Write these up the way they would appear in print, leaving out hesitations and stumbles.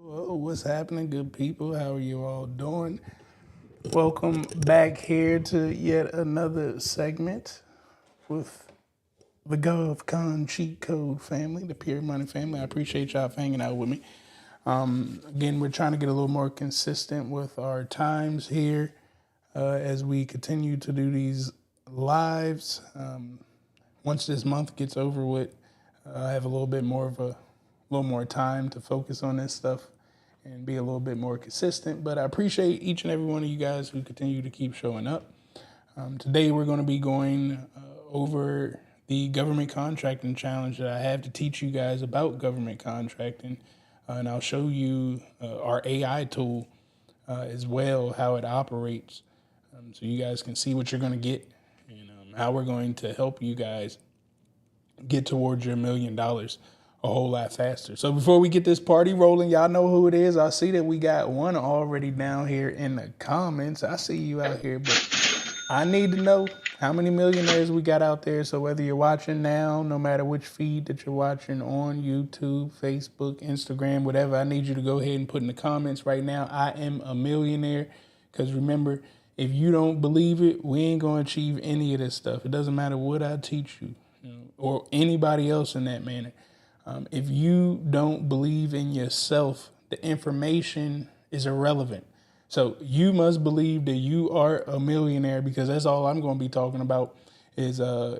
Well, what's happening, good people? How are you all doing? Welcome back here to yet another segment with the GovCon Cheat Code family, the Pure Money family. I appreciate y'all for hanging out with me. Again, we're trying to get a little more consistent with our times here as we continue to do these lives. Once this month gets over with, I have a little bit more of a little more time to focus on this stuff and be a little bit more consistent. But I appreciate each and every one of you guys who continue to keep showing up. Today we're going to be going over the government contracting challenge that I have to teach you guys about government contracting. And I'll show you our AI tool as well, how it operates, so you guys can see what you're going to get and how we're going to help you guys get towards your $1,000,000 a whole lot faster. So before we get this party rolling, y'all know who it is. I see that we got one already down here in the comments. I see you out here, but I need to know how many millionaires we got out there. So whether you're watching now, no matter which feed that you're watching on YouTube, Facebook, Instagram, whatever, I need you to go ahead and put in the comments right now, I am a millionaire. Because remember, if you don't believe it, we ain't going to achieve any of this stuff. It doesn't matter what I teach you, or anybody else in that manner. If you don't believe in yourself, the information is irrelevant. So you must believe that you are a millionaire, because that's all I'm going to be talking about is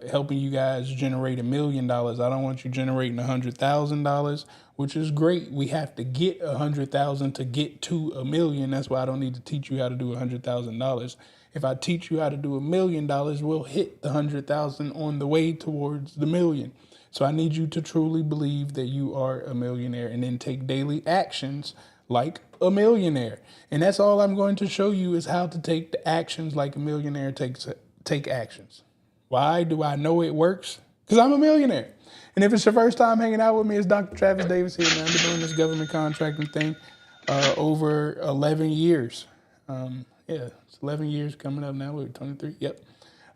helping you guys generate $1,000,000. I don't want you generating $100,000, which is great. We have to get 100,000 to get to 1,000,000. That's why I don't need to teach you how to do $100,000. If I teach you how to do $1,000,000, we'll hit the 100,000 on the way towards the million. So I need you to truly believe that you are a millionaire and then take daily actions like a millionaire. And that's all I'm going to show you is how to take the actions like a millionaire take actions. Why do I know it works? Because I'm a millionaire. And if it's your first time hanging out with me, it's Dr. Travis Davis here, man. I've been doing this government contracting thing over 11 years. It's 11 years coming up now. We're 23. Yep.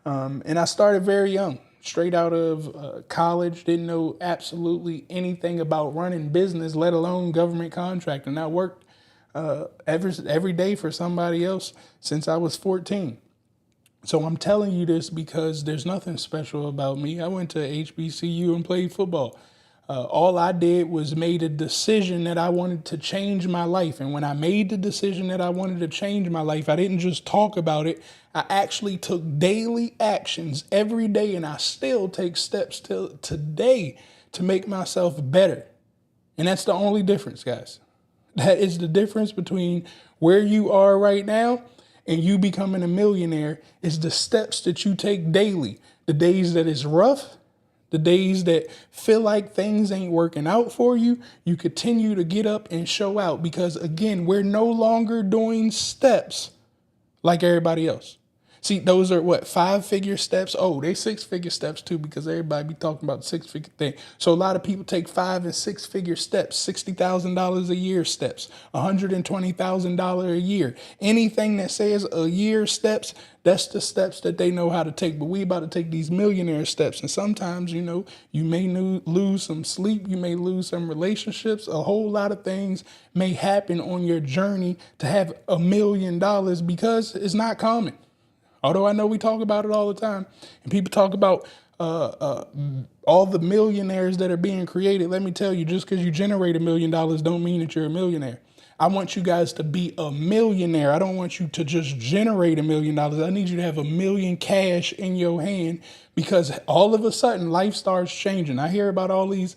And I started very young, straight out of college, didn't know absolutely anything about running business, let alone government contracting. I worked every day for somebody else since I was 14. So I'm telling you this because there's nothing special about me. I went to HBCU and played football. All I did was made a decision that I wanted to change my life. And when I made the decision that I wanted to change my life, I didn't just talk about it. I actually took daily actions every day, and I still take steps till today to make myself better. And that's the only difference, guys. That is the difference between where you are right now and you becoming a millionaire, is the steps that you take daily. The days that it's rough, the days that feel like things ain't working out for you, you continue to get up and show out, because again, we're no longer doing steps like everybody else. See, those are what, 5-figure steps? Oh, they 6-figure steps too, because everybody be talking about 6-figure thing. So a lot of people take 5- and 6-figure steps, $60,000 a year steps, $120,000 a year. Anything that says a year steps, that's the steps that they know how to take. But we about to take these millionaire steps. And sometimes, you may lose some sleep. You may lose some relationships. A whole lot of things may happen on your journey to have $1,000,000, because it's not common. Although I know we talk about it all the time, and people talk about all the millionaires that are being created. Let me tell you, just because you generate $1,000,000 don't mean that you're a millionaire. I want you guys to be a millionaire. I don't want you to just generate $1,000,000. I need you to have $1,000,000 cash in your hand, because all of a sudden life starts changing. I hear about all these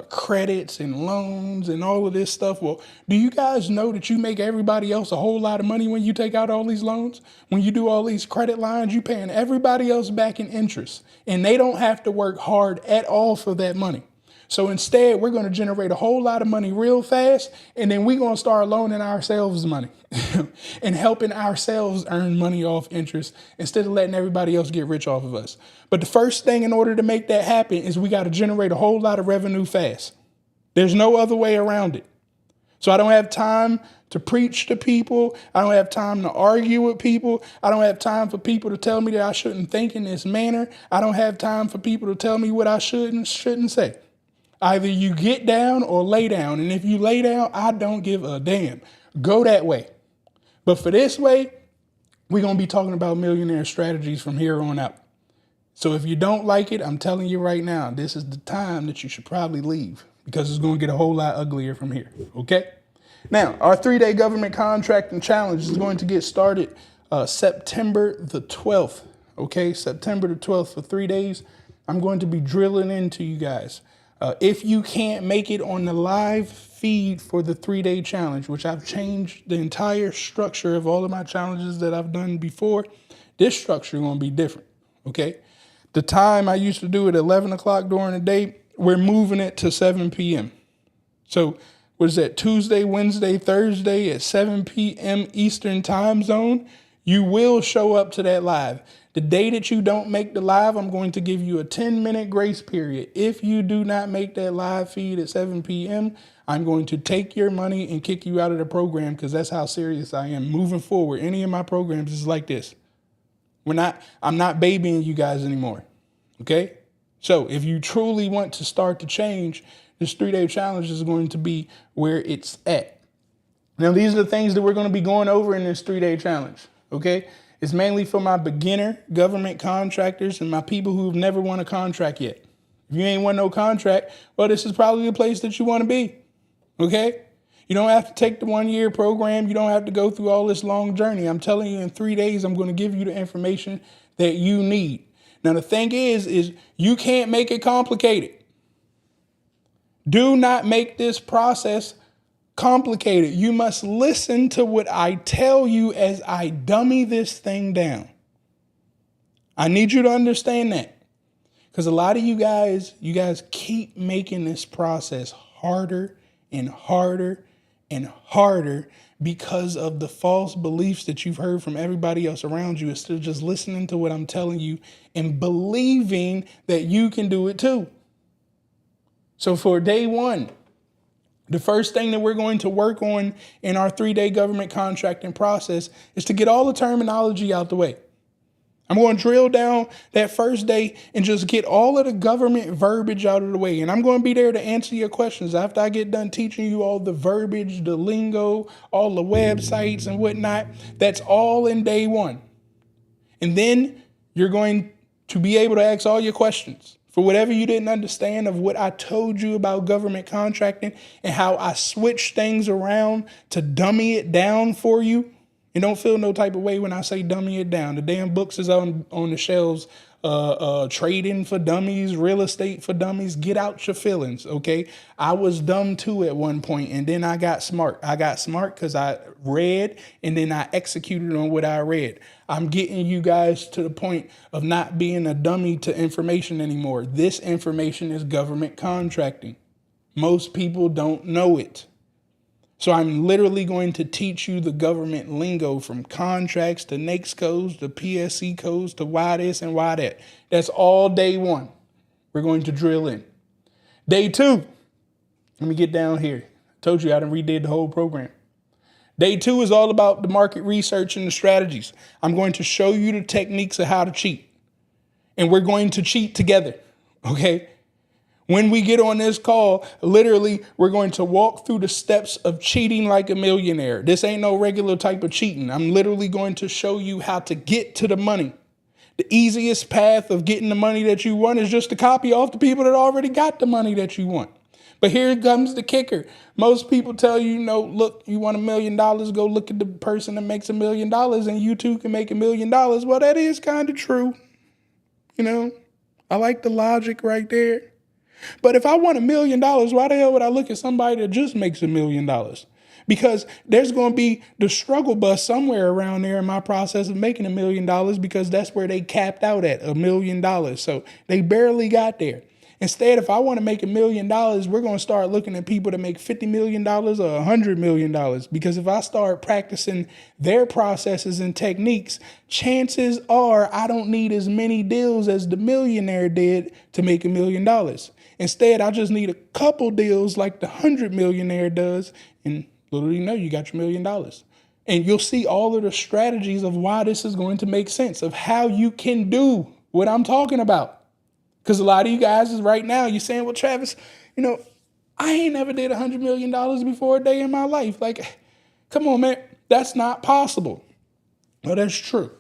credits and loans and all of this stuff. Well, do you guys know that you make everybody else a whole lot of money when you take out all these loans? When you do all these credit lines, you paying everybody else back in interest, and they don't have to work hard at all for that money. So instead, we're going to generate a whole lot of money real fast, and then we're going to start loaning ourselves money and helping ourselves earn money off interest instead of letting everybody else get rich off of us. But the first thing in order to make that happen is we got to generate a whole lot of revenue fast. There's no other way around it. So I don't have time to preach to people. I don't have time to argue with people. I don't have time for people to tell me that I shouldn't think in this manner. I don't have time for people to tell me what I should and shouldn't say. Either you get down or lay down. And if you lay down, I don't give a damn. Go that way. But for this way, we're going to be talking about millionaire strategies from here on out. So if you don't like it, I'm telling you right now, this is the time that you should probably leave because it's going to get a whole lot uglier from here. Okay? Now, our 3-day government contracting challenge is going to get started September the 12th. Okay? September the 12th for 3 days. I'm going to be drilling into you guys. If you can't make it on the live feed for the 3-day challenge, which I've changed the entire structure of all of my challenges that I've done before, this structure is going to be different. Okay? The time I used to do it at 11 o'clock during the day, we're moving it to 7 p.m. So what is that? Tuesday, Wednesday, Thursday at 7 p.m. Eastern time zone. You will show up to that live. The day that you don't make the live, I'm going to give you a 10-minute grace period. If you do not make that live feed at 7 p.m., I'm going to take your money and kick you out of the program because that's how serious I am. Moving forward, any of my programs is like this. I'm not babying you guys anymore. Okay? So if you truly want to start to change, this 3-day challenge is going to be where it's at. Now, these are the things that we're going to be going over in this 3-day challenge. Okay? It's mainly for my beginner government contractors and my people who've never won a contract yet. If you ain't won no contract, well, this is probably the place that you want to be. Okay? You don't have to take the 1-year program. You don't have to go through all this long journey. I'm telling you, in 3 days, I'm going to give you the information that you need. Now, the thing is you can't make it complicated. Do not make this process complicated. You must listen to what I tell you as I dummy this thing down. I need you to understand that. Because a lot of you guys keep making this process harder and harder and harder because of the false beliefs that you've heard from everybody else around you, instead of just listening to what I'm telling you and believing that you can do it too. So for day 1, the first thing that we're going to work on in our 3-day government contracting process is to get all the terminology out the way. I'm going to drill down that first day and just get all of the government verbiage out of the way. And I'm going to be there to answer your questions after I get done teaching you all the verbiage, the lingo, all the websites and whatnot. That's all in day 1. And then you're going to be able to ask all your questions for whatever you didn't understand of what I told you about government contracting and how I switched things around to dummy it down for you. And don't feel no type of way when I say dummy it down. The damn books is on the shelves. Trading for dummies, real estate for dummies. Get out your feelings, okay? I was dumb too at one point, and then I got smart. I got smart because I read, and then I executed on what I read. I'm getting you guys to the point of not being a dummy to information anymore. This information is government contracting. Most people don't know it. So I'm literally going to teach you the government lingo, from contracts to NAICS codes to PSC codes to why this and why that. That's all day 1. We're going to drill in. Day 2, let me get down here. I told you I done redid the whole program. Day 2 is all about the market research and the strategies. I'm going to show you the techniques of how to cheat. And we're going to cheat together, okay? When we get on this call, literally, we're going to walk through the steps of cheating like a millionaire. This ain't no regular type of cheating. I'm literally going to show you how to get to the money. The easiest path of getting the money that you want is just to copy off the people that already got the money that you want. But here comes the kicker. Most people tell you, look, you want $1 million, go look at the person that makes $1 million and you too can make $1 million. Well, that is kind of true. I like the logic right there. But if I want $1 million, why the hell would I look at somebody that just makes $1 million? Because there's going to be the struggle bus somewhere around there in my process of making $1 million, because that's where they capped out at $1 million. So they barely got there. Instead, if I want to make $1 million, we're going to start looking at people that make $50 million or $100 million. Because if I start practicing their processes and techniques, chances are I don't need as many deals as the millionaire did to make $1 million. Instead, I just need a couple deals like the 100 millionaire does, and little you know, you got your $1 million. And you'll see all of the strategies of why this is going to make sense, of how you can do what I'm talking about. Because a lot of you guys is right now, you're saying, well, Travis, you know, I ain't never did $100 million before a day in my life. Like, come on, man. That's not possible. Well, that's true.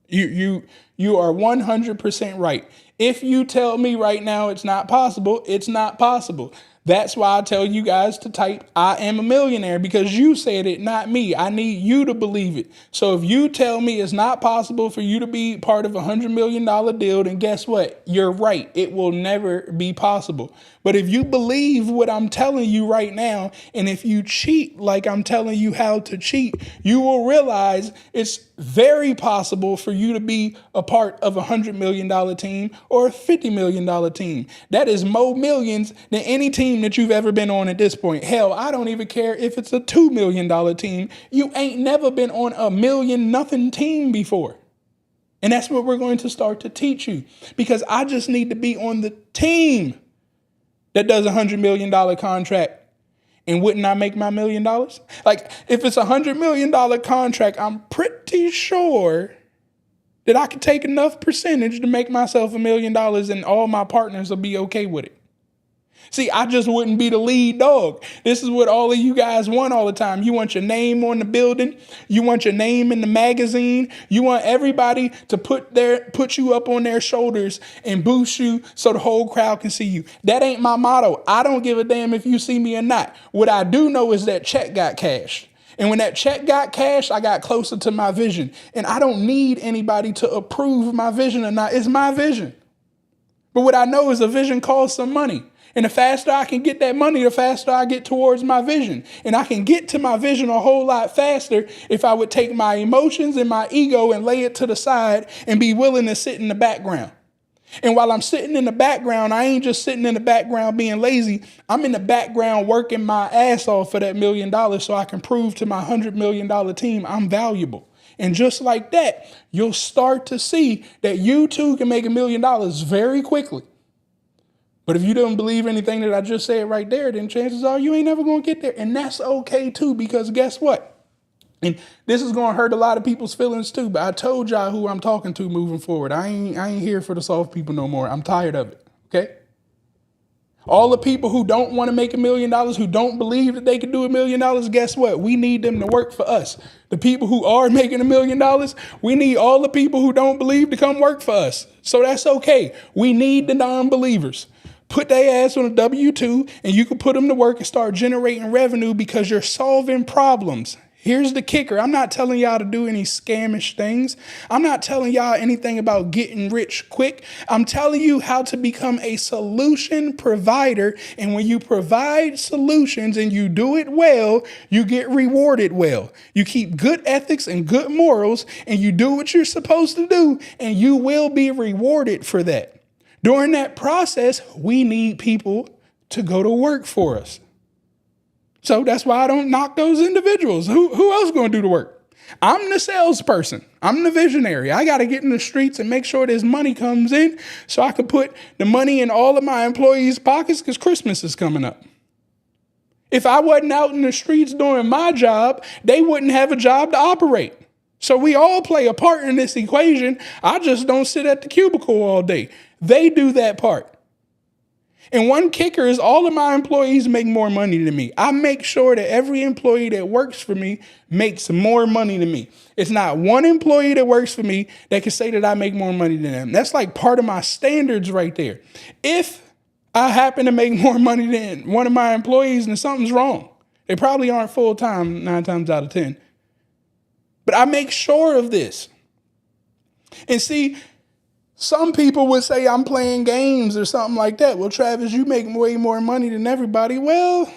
You are 100% right. If you tell me right now it's not possible, it's not possible. That's why I tell you guys to type I am a millionaire, because you said it, not me. I need you to believe it. So if you tell me it's not possible for you to be part of $100 million deal, then guess what? You're right. It will never be possible. But if you believe what I'm telling you right now, and if you cheat like I'm telling you how to cheat, you will realize it's very possible for you to be a part of a $100 million team or a $50 million team. That is more millions than any team that you've ever been on at this point. Hell, I don't even care if it's a $2 million team. You ain't never been on a million nothing team before. And that's what we're going to start to teach you, because I just need to be on the team that does a $100 million contract. And wouldn't I make my $1 million? Like, if it's a $100 million contract, I'm pretty sure that I could take enough percentage to make myself $1 million and all my partners will be okay with it. See, I just wouldn't be the lead dog. This is what all of you guys want all the time. You want your name on the building. You want your name in the magazine. You want everybody to put you up on their shoulders and boost you so the whole crowd can see you. That ain't my motto. I don't give a damn if you see me or not. What I do know is that check got cashed. And when that check got cashed, I got closer to my vision. And I don't need anybody to approve my vision or not. It's my vision. But what I know is a vision costs some money. And the faster I can get that money, the faster I get towards my vision. And I can get to my vision a whole lot faster if I would take my emotions and my ego and lay it to the side and be willing to sit in the background. And while I'm sitting in the background, I ain't just sitting in the background being lazy. I'm in the background working my ass off for that $1 million so I can prove to my $100 million team I'm valuable. And just like that, you'll start to see that you too can make $1 million very quickly. But if you don't believe anything that I just said right there, then chances are you ain't never going to get there. And that's okay too, because guess what? And this is going to hurt a lot of people's feelings too. But I told y'all who I'm talking to moving forward. I ain't here for the soft people no more. I'm tired of it. Okay. All the people who don't want to make $1 million, who don't believe that they can do $1 million, guess what? We need them to work for us. The people who are making $1 million, we need all the people who don't believe to come work for us. So that's okay. We need the non-believers. Put their ass on a W-2 and you can put them to work and start generating revenue because you're solving problems. Here's the kicker. I'm not telling y'all to do any scamish things. I'm not telling y'all anything about getting rich quick. I'm telling you how to become a solution provider. And when you provide solutions and you do it well, you get rewarded well. You keep good ethics and good morals and you do what you're supposed to do and you will be rewarded for that. During that process, we need people to go to work for us. So that's why I don't knock those individuals. Who else is going to do the work? I'm the salesperson. I'm the visionary. I got to get in the streets and make sure this money comes in so I can put the money in all of my employees' pockets because Christmas is coming up. If I wasn't out in the streets doing my job, they wouldn't have a job to operate. So we all play a part in this equation. I just don't sit at the cubicle all day. They do that part. And one kicker is all of my employees make more money than me. I make sure that every employee that works for me makes more money than me. It's not one employee that works for me that can say that I make more money than them. That's like part of my standards right there. If I happen to make more money than one of my employees, then something's wrong. They probably aren't full time 9 times out of 10. But I make sure of this. And see, some people would say I'm playing games or something like that. Well, Travis, you make way more money than everybody. Well,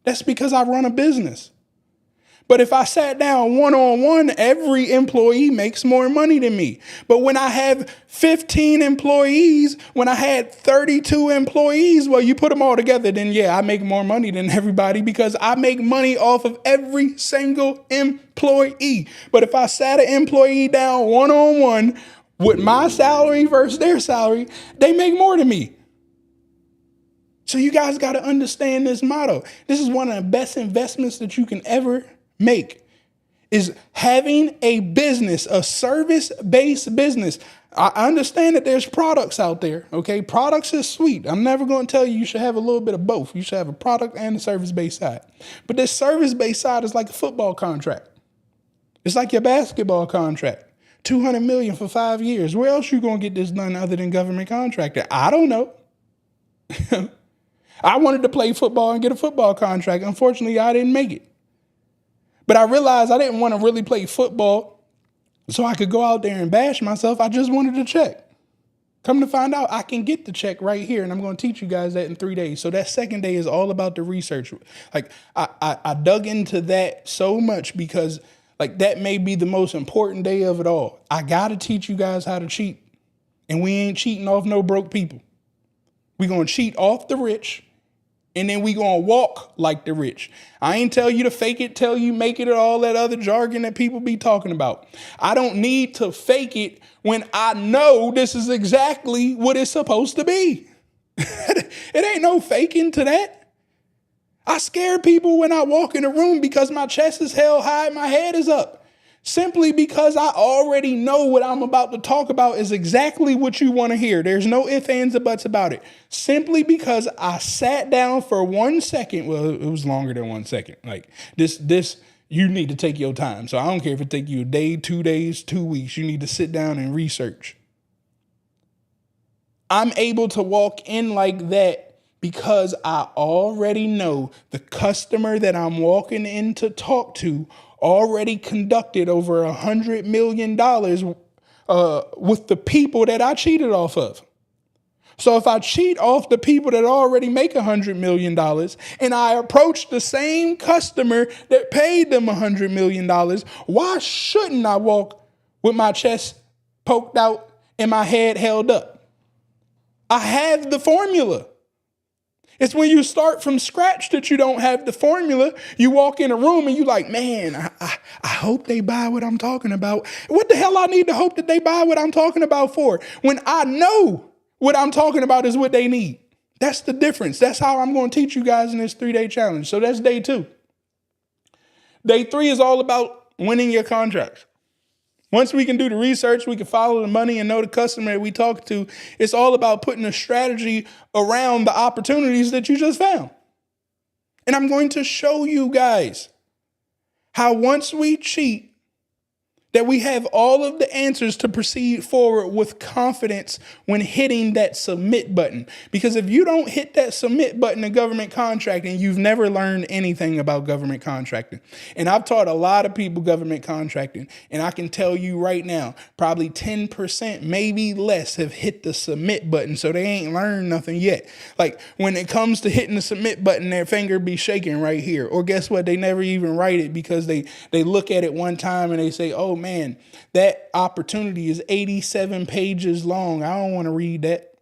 that's because I run a business. But if I sat down one-on-one, every employee makes more money than me. But when I have 15 employees, when I had 32 employees, well, you put them all together, then yeah, I make more money than everybody because I make money off of every single employee. But if I sat an employee down one-on-one with my salary versus their salary, they make more than me. So you guys got to understand this motto. This is one of the best investments that you can ever make is having a business, a service-based business. I understand that there's products out there, okay? Products is sweet. I'm never going to tell you should have a little bit of both. You should have a product and a service-based side. But this service-based side is like a football contract. It's like your basketball contract. $200 million for 5 years. Where else you going to get this done other than government contractor? I don't know. I wanted to play football and get a football contract. Unfortunately, I didn't make it. But I realized I didn't want to really play football so I could go out there and bash myself. I just wanted to check. Come to find out, I can get the check right here, and I'm going to teach you guys that in 3 days. So that second day is all about the research. Like I dug into that so much because like that may be the most important day of it all. I got to teach you guys how to cheat, and we ain't cheating off no broke people. We're going to cheat off the rich, and then we going to walk like the rich. I ain't tell you to fake it, tell you make it, or all that other jargon that people be talking about. I don't need to fake it when I know this is exactly what it's supposed to be. It ain't no faking to that. I scare people when I walk in a room because my chest is held high, my head is up. Simply because I already know what I'm about to talk about is exactly what you want to hear. There's no ifs, ands, or buts about it. Simply because I sat down for 1 second. Well, it was longer than 1 second. Like this, you need to take your time. So I don't care if it take you a day, 2 days, 2 weeks. You need to sit down and research. I'm able to walk in like that because I already know the customer that I'm walking in to talk to already conducted over $100 million with the people that I cheated off of. So if I cheat off the people that already make $100 million and I approach the same customer that paid them $100 million, why shouldn't I walk with my chest poked out and my head held up? I have the formula. It's when you start from scratch that you don't have the formula. You walk in a room and you like, man, I hope they buy what I'm talking about. What the hell I need to hope that they buy what I'm talking about for? When I know what I'm talking about is what they need. That's the difference. That's how I'm going to teach you guys in this 3-day challenge. So that's day 2. Day 3 is all about winning your contracts. Once we can do the research, we can follow the money and know the customer that we talk to. It's all about putting a strategy around the opportunities that you just found. And I'm going to show you guys how once we cheat, that we have all of the answers to proceed forward with confidence when hitting that submit button. Because if you don't hit that submit button in government contracting, you've never learned anything about government contracting. And I've taught a lot of people government contracting, and I can tell you right now, probably 10%, maybe less, have hit the submit button, so they ain't learned nothing yet. Like when it comes to hitting the submit button, their finger be shaking right here. Or guess what? They never even write it because they look at it one time and they say, oh man, that opportunity is 87 pages long. I don't want to read that.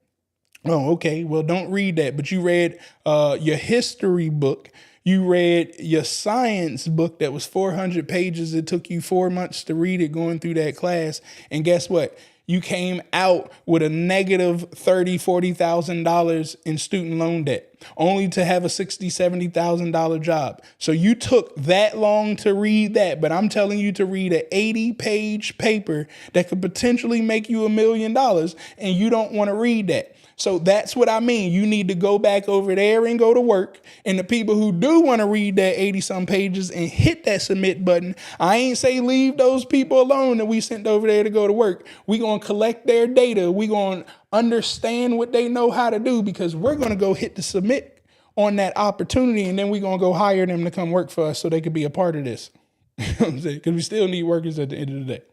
Oh, okay. Well, don't read that. But you read your history book. You read your science book that was 400 pages. It took you 4 months to read it going through that class. And guess what? You came out with a negative $30,000, $40,000 in student loan debt, only to have a $60,000, $70,000 job. So you took that long to read that, but I'm telling you to read an 80-page paper that could potentially make you $1 million, and you don't want to read that. So that's what I mean. You need to go back over there and go to work. And the people who do want to read that 80-some pages and hit that submit button, I ain't say leave those people alone that we sent over there to go to work. We going to collect their data. We going to understand what they know how to do, because we're going to go hit the submit on that opportunity, and then we're going to go hire them to come work for us so they could be a part of this. You know what I'm saying? Because we still need workers at the end of the day.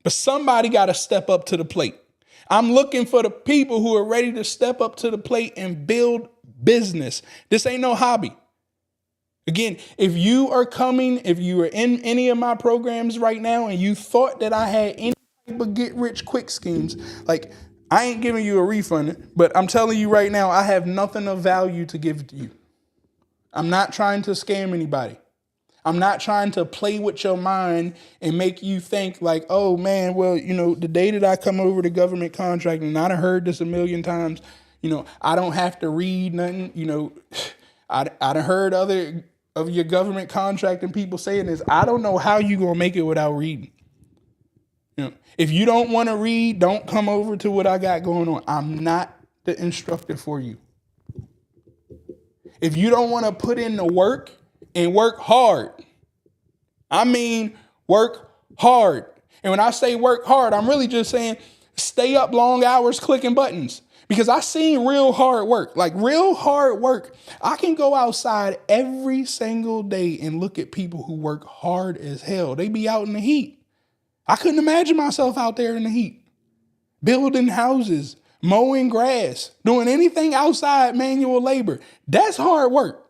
But somebody got to step up to the plate. I'm looking for the people who are ready to step up to the plate and build business. This ain't no hobby. Again, if you are in any of my programs right now and you thought that I had any type of get rich quick schemes, like I ain't giving you a refund, but I'm telling you right now, I have nothing of value to give to you. I'm not trying to scam anybody. I'm not trying to play with your mind and make you think like, oh man, well, the day that I come over to government contracting, and I done heard this a million times, I don't have to read nothing. I done heard other of your government contracting people saying this. I don't know how you going to make it without reading. If you don't want to read, don't come over to what I got going on. I'm not the instructor for you. If you don't want to put in the work and work hard, I mean work hard. And when I say work hard, I'm really just saying stay up long hours clicking buttons. Because I seen real hard work, like real hard work. I can go outside every single day and look at people who work hard as hell. They be out in the heat. I couldn't imagine myself out there in the heat, building houses, mowing grass, doing anything outside manual labor. That's hard work.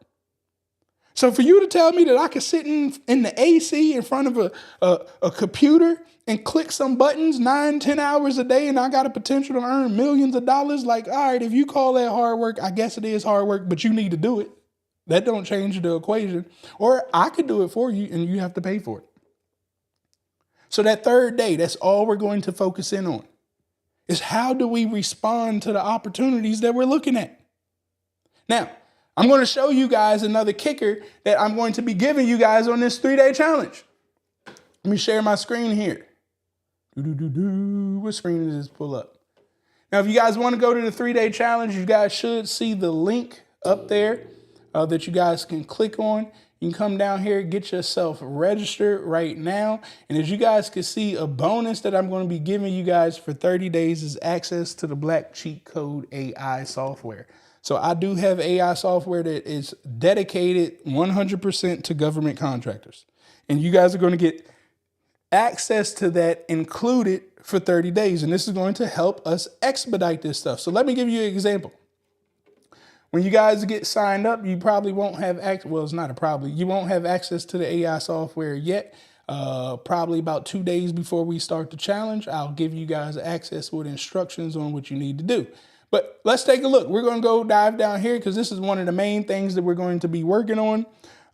So for you to tell me that I could sit in the AC in front of a computer and click some buttons 9-10 hours a day and I got a potential to earn millions of dollars, like, all right, if you call that hard work, I guess it is hard work, but you need to do it. That don't change the equation. Or I could do it for you and you have to pay for it. So that third day, that's all we're going to focus in on, is how do we respond to the opportunities that we're looking at? Now, I'm going to show you guys another kicker that I'm going to be giving you guys on this 3-day challenge. Let me share my screen here. What screen does this pull up? Now, if you guys want to go to the 3-day challenge, you guys should see the link up there that you guys can click on. You can come down here, get yourself registered right now. And as you guys can see, a bonus that I'm going to be giving you guys for 30 days is access to the Black Cheat Code AI software. So I do have AI software that is dedicated 100% to government contractors. And you guys are going to get access to that included for 30 days. And this is going to help us expedite this stuff. So let me give you an example. When you guys get signed up, you probably won't have access. Well, it's not a probably. You won't have access to the AI software yet. Probably about 2 days before we start the challenge, I'll give you guys access with instructions on what you need to do. But let's take a look. We're going to go dive down here because this is one of the main things that we're going to be working on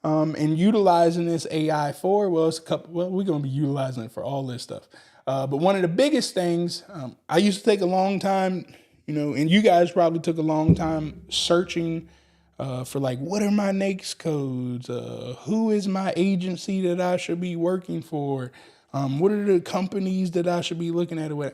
and utilizing this AI for. Well, it's a couple. Well, we're going to be utilizing it for all this stuff. But one of the biggest things, I used to take a long time, and you guys probably took a long time searching for like, what are my NAICS codes? Who is my agency that I should be working for? What are the companies that I should be looking at? Well,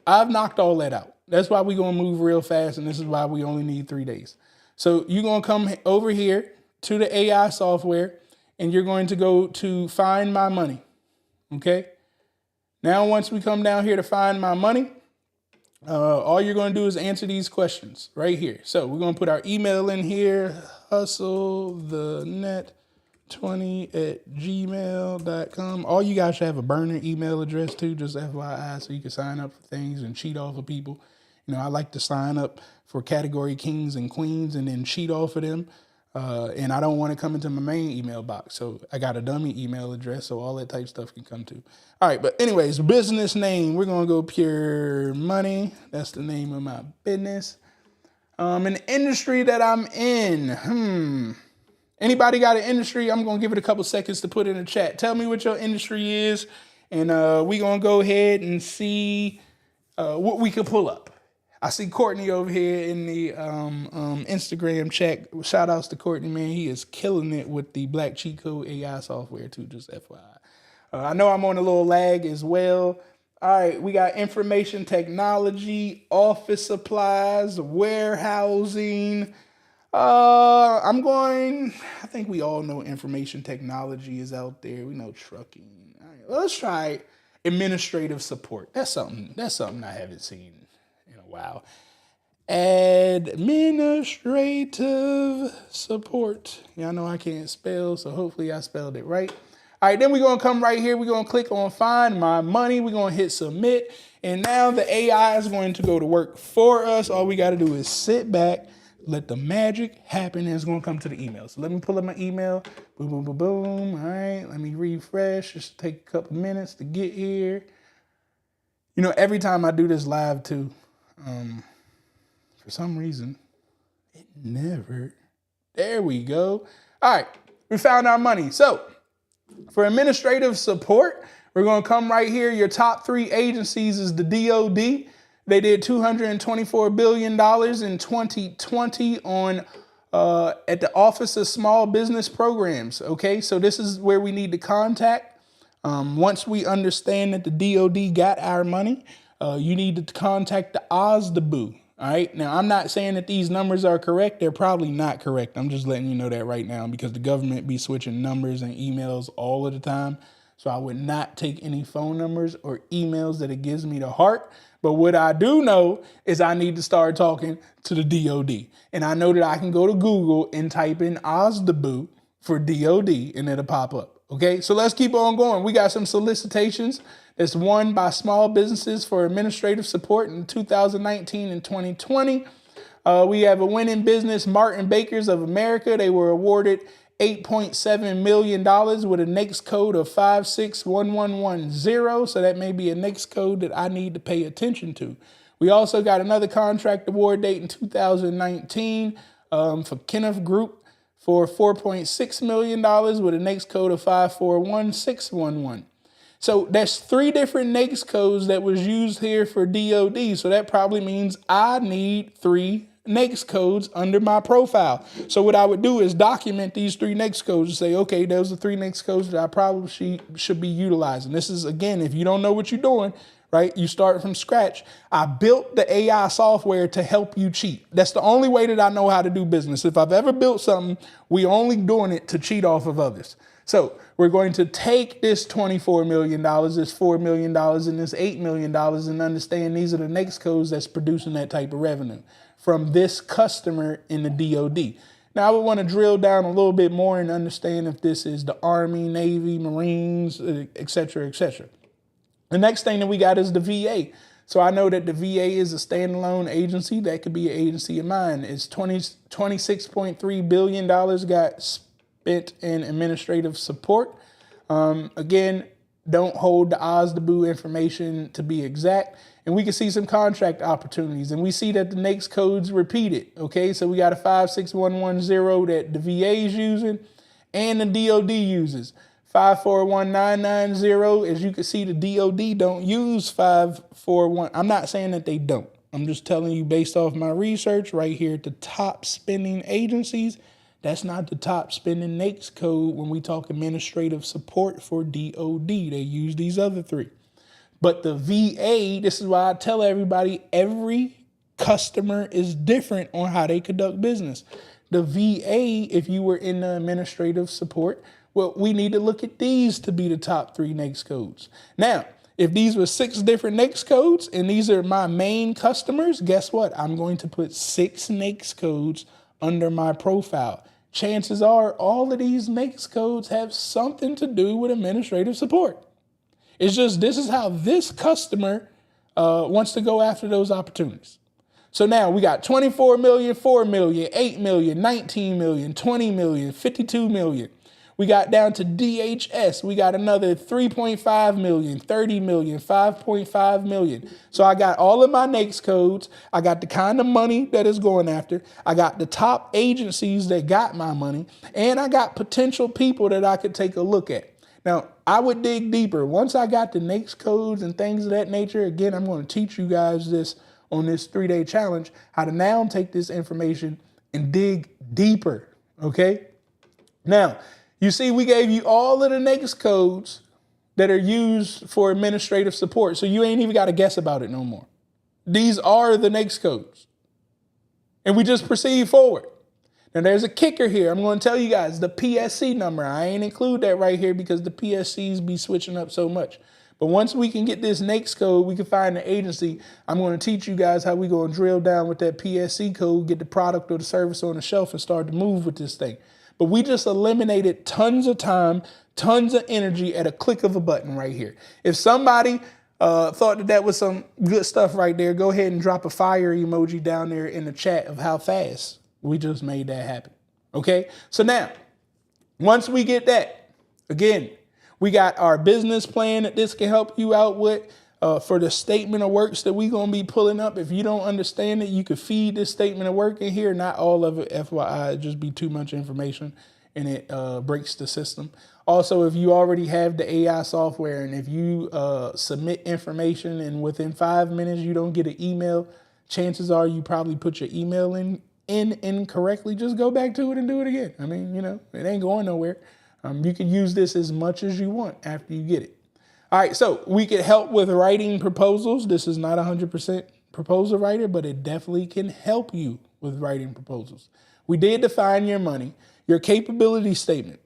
I've knocked all that out. That's why we're going to move real fast. And this is why we only need 3 days. So you're going to come over here to the AI software and you're going to go to find my money. Okay. Now, once we come down here to find my money, all you're going to do is answer these questions right here. So we're going to put our email in here, hustlethenet20@gmail.com. All you guys should have a burner email address too, just FYI, so you can sign up for things and cheat off of people. I like to sign up for category kings and queens and then cheat off of them. And I don't want to come into my main email box. So I got a dummy email address, so all that type stuff can come to. All right, but anyways, business name, we're going to go Pure Money. That's the name of my business. An industry that I'm in. Anybody got an industry? I'm going to give it a couple seconds to put in the chat. Tell me what your industry is, and we're going to go ahead and see what we can pull up. I see Courtney over here in the Instagram chat. Shout outs to Courtney, man. He is killing it with the Black Cheat Code AI software too, just FYI. I know I'm on a little lag as well. All right, we got information technology, office supplies, warehousing. I think we all know information technology is out there. We know trucking. All right, let's try administrative support. That's something I haven't seen. Wow. Administrative support. Y'all know I can't spell, so hopefully I spelled it right. All right, then we're going to come right here. We're going to click on Find My Money. We're going to hit Submit. And now the AI is going to go to work for us. All we got to do is sit back, let the magic happen, and it's going to come to the email. So let me pull up my email. Boom, boom, boom, boom. All right, let me refresh. Just take a couple minutes to get here. Every time I do this live too, for some reason, it never. There we go. All right, we found our money. So for administrative support, we're going to come right here. Your top 3 agencies is the DOD. They did $224 billion in 2020 on at the Office of Small Business Programs. Okay, so this is where we need to contact. Once we understand that the DOD got our money, you need to contact the OSDBU. All right. Now, I'm not saying that these numbers are correct. They're probably not correct. I'm just letting you know that right now because the government be switching numbers and emails all of the time. So I would not take any phone numbers or emails that it gives me the heart. But what I do know is I need to start talking to the DOD. And I know that I can go to Google and type in OSDBU for DOD and it'll pop up. Okay, so let's keep on going. We got some solicitations that's won by small businesses for administrative support in 2019 and 2020. We have a winning business, Martin Bakers of America. They were awarded $8.7 million with a NAICS code of 561110. So that may be a NAICS code that I need to pay attention to. We also got another contract award date in 2019 for Kenneth Group for $4.6 million with a NAICS code of 541611. So that's 3 different NAICS codes that was used here for DOD. So that probably means I need 3 NAICS codes under my profile. So what I would do is document these 3 NAICS codes and say, okay, those are 3 NAICS codes that I probably should be utilizing. This is, again, if you don't know what you're doing, right? You start from scratch. I built the AI software to help you cheat. That's the only way that I know how to do business. If I've ever built something, we only doing it to cheat off of others. So we're going to take this $24 million, this $4 million, and this $8 million and understand these are the NAICS codes that's producing that type of revenue from this customer in the DOD. Now, I would want to drill down a little bit more and understand if this is the Army, Navy, Marines, et cetera, et cetera. The next thing that we got is the VA. So I know that the VA is a standalone agency. That could be an agency of mine. It's $26.3 billion got spent in administrative support. Again, don't hold the OSDBU information to be exact. And we can see some contract opportunities. And we see that the NAICS codes repeated. Okay, so we got a 56110 that the VA is using and the DOD uses. 541990, as you can see, the DOD don't use 541. I'm not saying that they don't. I'm just telling you based off my research right here at the top spending agencies, that's not the top spending NAICS code when we talk administrative support for DOD. They use these other 3. But the VA, this is why I tell everybody, every customer is different on how they conduct business. The VA, if you were in the administrative support, well, we need to look at these to be the top 3 NAICS codes. Now, if these were 6 different NAICS codes and these are my main customers, guess what? I'm going to put 6 NAICS codes under my profile. Chances are all of these NAICS codes have something to do with administrative support. It's just this is how this customer wants to go after those opportunities. So now we got 24 million, 4 million, 8 million, 19 million, 20 million, 52 million. We got down to DHS. We got another 3.5 million, 30 million, 5.5 million. So I got all of my NAICS codes. I got the kind of money that is going after. I got the top agencies that got my money. And I got potential people that I could take a look at. Now, I would dig deeper. Once I got the NAICS codes and things of that nature, again, I'm going to teach you guys this on this 3-day challenge, how to now take this information and dig deeper, okay? Now, you see, we gave you all of the NAICS codes that are used for administrative support, so you ain't even got to guess about it no more. These are the NAICS codes. And we just proceed forward. Now, there's a kicker here. I'm going to tell you guys the PSC number. I ain't include that right here because the PSCs be switching up so much. But once we can get this NAICS code, we can find the agency. I'm going to teach you guys how we going to drill down with that PSC code, get the product or the service on the shelf and start to move with this thing. But we just eliminated tons of time, tons of energy at a click of a button right here. If somebody thought that was some good stuff right there, go ahead and drop a fire emoji down there in the chat of how fast we just made that happen. Okay, so now, once we get that, again, we got our business plan that this can help you out with for the statement of works that we're going to be pulling up. If you don't understand it, you could feed this statement of work in here. Not all of it, FYI, it just be too much information and it breaks the system. Also, if you already have the AI software and if you submit information and within 5 minutes you don't get an email, chances are you probably put your email in in incorrectly, just go back to it and do it again. I mean, it ain't going nowhere. You can use this as much as you want after you get it. All right, so we could help with writing proposals. This is not 100% proposal writer, but it definitely can help you with writing proposals. We did define your money, your capability statement.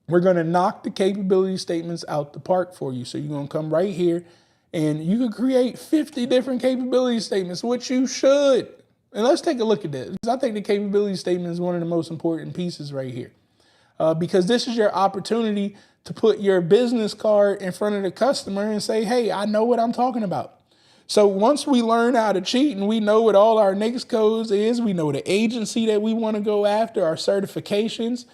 We're going to knock the capability statements out the park for you. So you're going to come right here and you can create 50 different capability statements, which you should. And let's take a look at this, because I think the capability statement is one of the most important pieces right here. Because this is your opportunity to put your business card in front of the customer and say, hey, I know what I'm talking about. So once we learn how to cheat and we know what all our NAICS codes is, we know the agency that we want to go after, our certifications,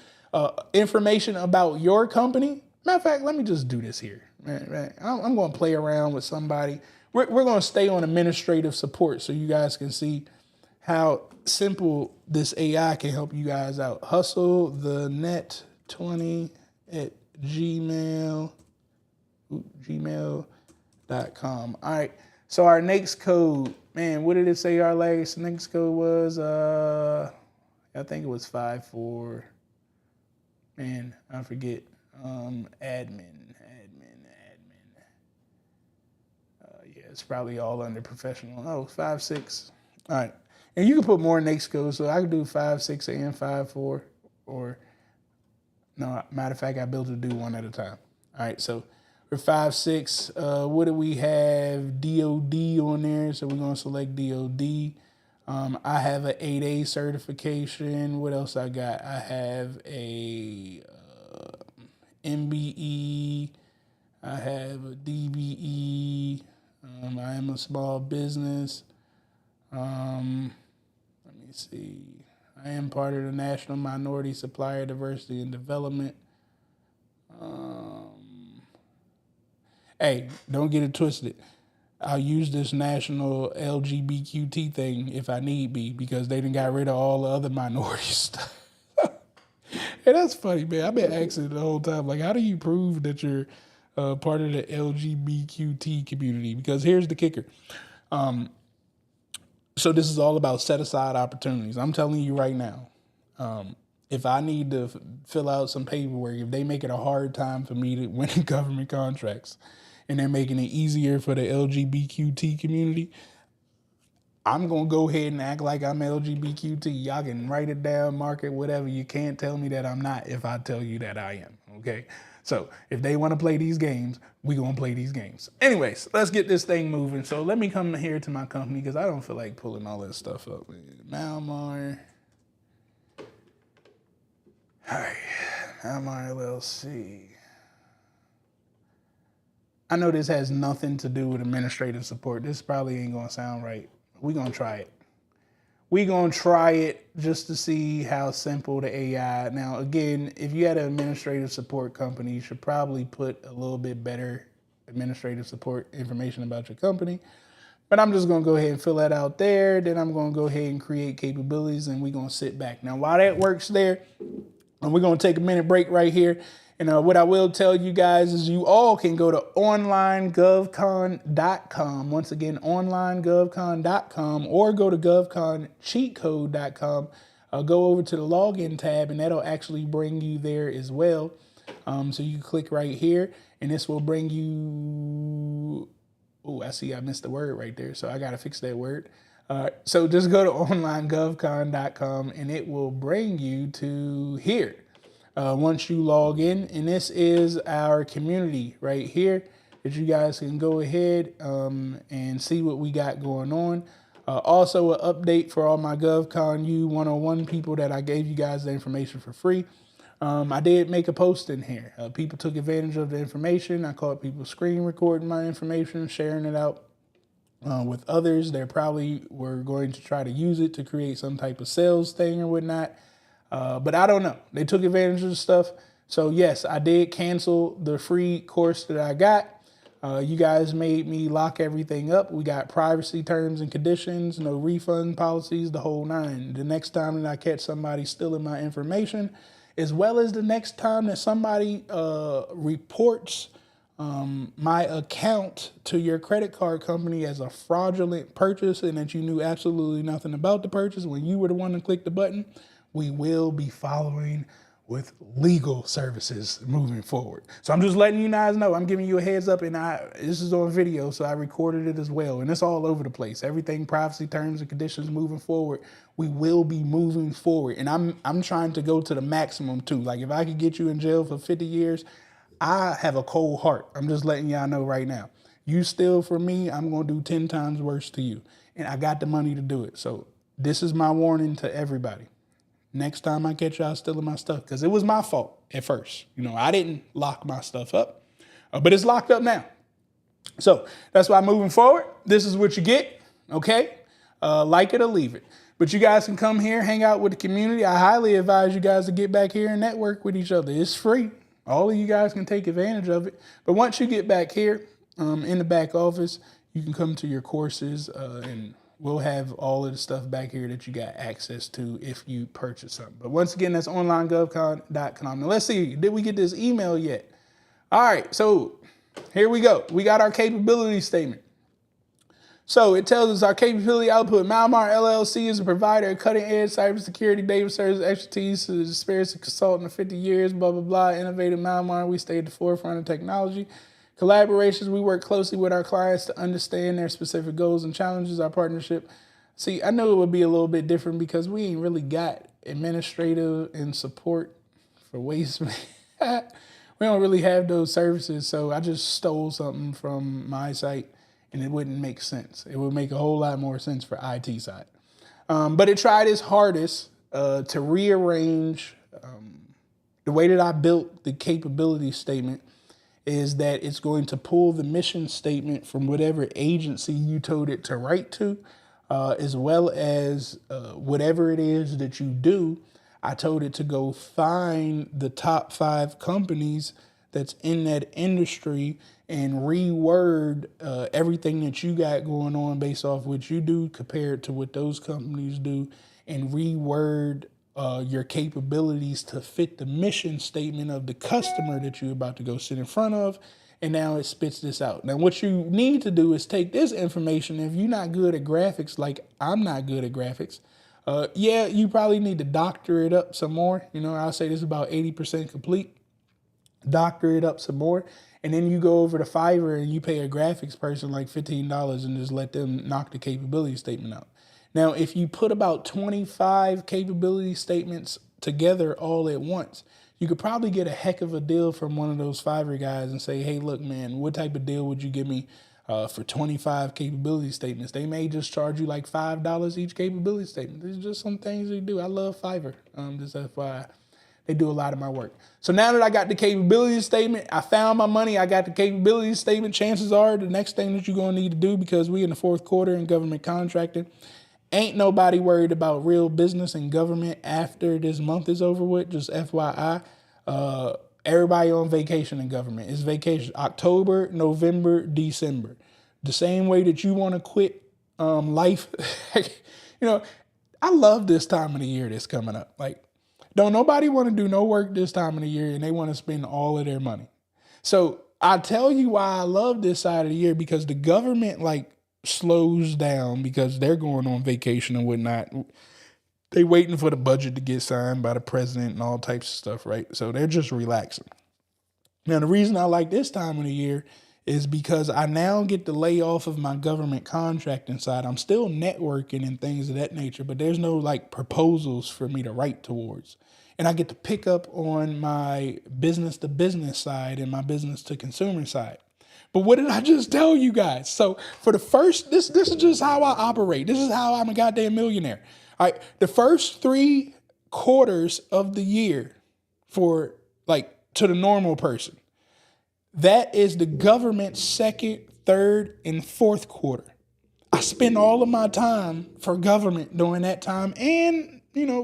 information about your company. Matter of fact, let me just do this here. I'm going to play around with somebody. We're going to stay on administrative support so you guys can see how simple this AI can help you guys out. Hustle the net 20 at gmail.com. All right. So our NAICS code, man, what did it say our last NAICS code was? I think it was 54. Man, I forget. Admin. Yeah, it's probably all under professional. Oh, 56. All right. And you can put more NAICS codes. So I could do 56 and 54, or no, matter of fact, I built it to do one at a time. All right. So for 56, what do we have? DOD on there. So we're going to select DOD. I have an 8A certification. What else I got? I have a MBE. I have a DBE. I am a small business. Let me see. I am part of the National Minority Supplier Diversity and Development. Hey, don't get it twisted. I'll use this national LGBTQ thing if I need be, because they done got rid of all the other minority stuff. And that's funny, man. I've been asking the whole time, like, how do you prove that you're part of the LGBTQ community? Because here's the kicker. So this is all about set aside opportunities. I'm telling you right now, if I need to fill out some paperwork, if they make it a hard time for me to win government contracts and they're making it easier for the LGBTQ community, I'm going to go ahead and act like I'm LGBTQ. Y'all can write it down, mark it, whatever. You can't tell me that I'm not if I tell you that I am, okay? So if they want to play these games, we going to play these games. Anyways, let's get this thing moving. So let me come here to my company because I don't feel like pulling all this stuff up. Malmar. All right, Malmar LLC. I know this has nothing to do with administrative support. This probably ain't going to sound right. We're going to try it. We're going to try it just to see how simple the AI. Now, again, if you had an administrative support company, you should probably put a little bit better administrative support information about your company. But I'm just going to go ahead and fill that out there. Then I'm going to go ahead and create capabilities, and we're going to sit back. Now, while that works there, we're going to take a minute break right here. And what I will tell you guys is you all can go to onlinegovcon.com. Once again, onlinegovcon.com, or go to govconcheatcode.com. Go over to the login tab, and that'll actually bring you there as well. So you click right here, and this will bring you... Oh, I see I missed the word right there, so I got to fix that word. So just go to onlinegovcon.com, and it will bring you to here. Once you log in, and this is our community right here that you guys can go ahead and see what we got going on. Also an update for all my GovCon U 101 people that I gave you guys the information for free. I did make a post in here. People took advantage of the information. I caught people screen recording my information, sharing it out with others. They probably were going to try to use it to create some type of sales thing or whatnot. But I don't know. They took advantage of the stuff. So yes, I did cancel the free course that I got. You guys made me lock everything up. We got privacy terms and conditions, no refund policies, the whole nine. The next time that I catch somebody stealing my information, as well as the next time that somebody reports my account to your credit card company as a fraudulent purchase and that you knew absolutely nothing about the purchase when you were the one to click the button, we will be following with legal services moving forward. So I'm just letting you guys know, I'm giving you a heads up, and this is on video, so I recorded it as well. And it's all over the place. Everything, privacy terms and conditions moving forward. We will be moving forward. And I'm trying to go to the maximum too. Like if I could get you in jail for 50 years, I have a cold heart. I'm just letting y'all know right now. You steal from me, I'm going to do 10 times worse to you. And I got the money to do it. So this is my warning to everybody. Next time I catch y'all stealing my stuff, because it was my fault at first. I didn't lock my stuff up, but it's locked up now. So that's why moving forward, this is what you get, okay? Like it or leave it. But you guys can come here, hang out with the community. I highly advise you guys to get back here and network with each other. It's free. All of you guys can take advantage of it. But once you get back here in the back office, you can come to your courses and we'll have all of the stuff back here that you got access to if you purchase something. But once again, that's onlinegovcon.com. Now let's see, did we get this email yet? All right, so here we go. We got our capability statement. So it tells us our capability output. Malmar LLC is a provider of cutting-edge cybersecurity data service expertise to the experience of consultant of 50 years, blah, blah, blah. Innovative Malmar, we stay at the forefront of technology. Collaborations, we work closely with our clients to understand their specific goals and challenges. Our partnership, see, I know it would be a little bit different because we ain't really got administrative and support for waste. We don't really have those services, so I just stole something from my site and it wouldn't make sense. It would make a whole lot more sense for IT side. But it tried its hardest to rearrange the way that I built the capability statement is that it's going to pull the mission statement from whatever agency you told it to write to, as well as whatever it is that you do. I told it to go find the top 5 companies that's in that industry and reword everything that you got going on based off what you do compared to what those companies do, and reword your capabilities to fit the mission statement of the customer that you're about to go sit in front of. And now it spits this out. Now, what you need to do is take this information. If you're not good at graphics, like I'm not good at graphics, yeah, you probably need to doctor it up some more. I'll say this is about 80% complete. Doctor it up some more. And then you go over to Fiverr and you pay a graphics person like $15 and just let them knock the capability statement out. Now, if you put about 25 capability statements together all at once, you could probably get a heck of a deal from one of those Fiverr guys and say, hey, look, man, what type of deal would you give me for 25 capability statements? They may just charge you like $5 each capability statement. There's just some things they do. I love Fiverr, just FYI. They do a lot of my work. So now that I got the capability statement, I found my money, I got the capability statement, chances are the next thing that you're going to need to do, because we in the 4th quarter in government contracting, ain't nobody worried about real business and government after this month is over with, just FYI. Everybody on vacation in government. It's vacation October, November, December. The same way that you want to quit life. I love this time of the year that's coming up. Like, don't nobody want to do no work this time of the year and they want to spend all of their money. So I tell you why I love this side of the year, because the government slows down because they're going on vacation and whatnot. They waiting for the budget to get signed by the president and all types of stuff, right? So they're just relaxing. Now, the reason I like this time of the year is because I now get to lay off of my government contracting side. I'm still networking and things of that nature, but there's no proposals for me to write towards. And I get to pick up on my business to business side and my business to consumer side. But what did I just tell you guys? So for the first, this is just how I operate. This is how I'm a goddamn millionaire. All right, the first 3 quarters of the year for to the normal person, that is the government's 2nd, 3rd, and 4th quarter. I spend all of my time for government during that time and,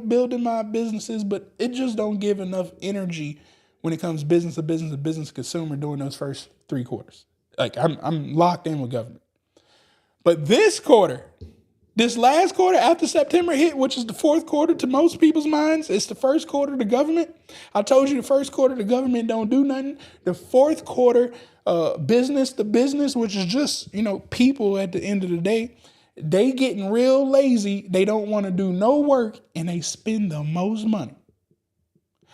building my businesses, but it just don't give enough energy when it comes business to business consumer during those first 3 quarters. I'm locked in with government. But this last quarter after September hit, which is the 4th quarter to most people's minds, it's the 1st quarter to government. I told you the 1st quarter the government don't do nothing. The 4th quarter, business to business, which is just, people at the end of the day, they getting real lazy. They don't want to do no work and they spend the most money.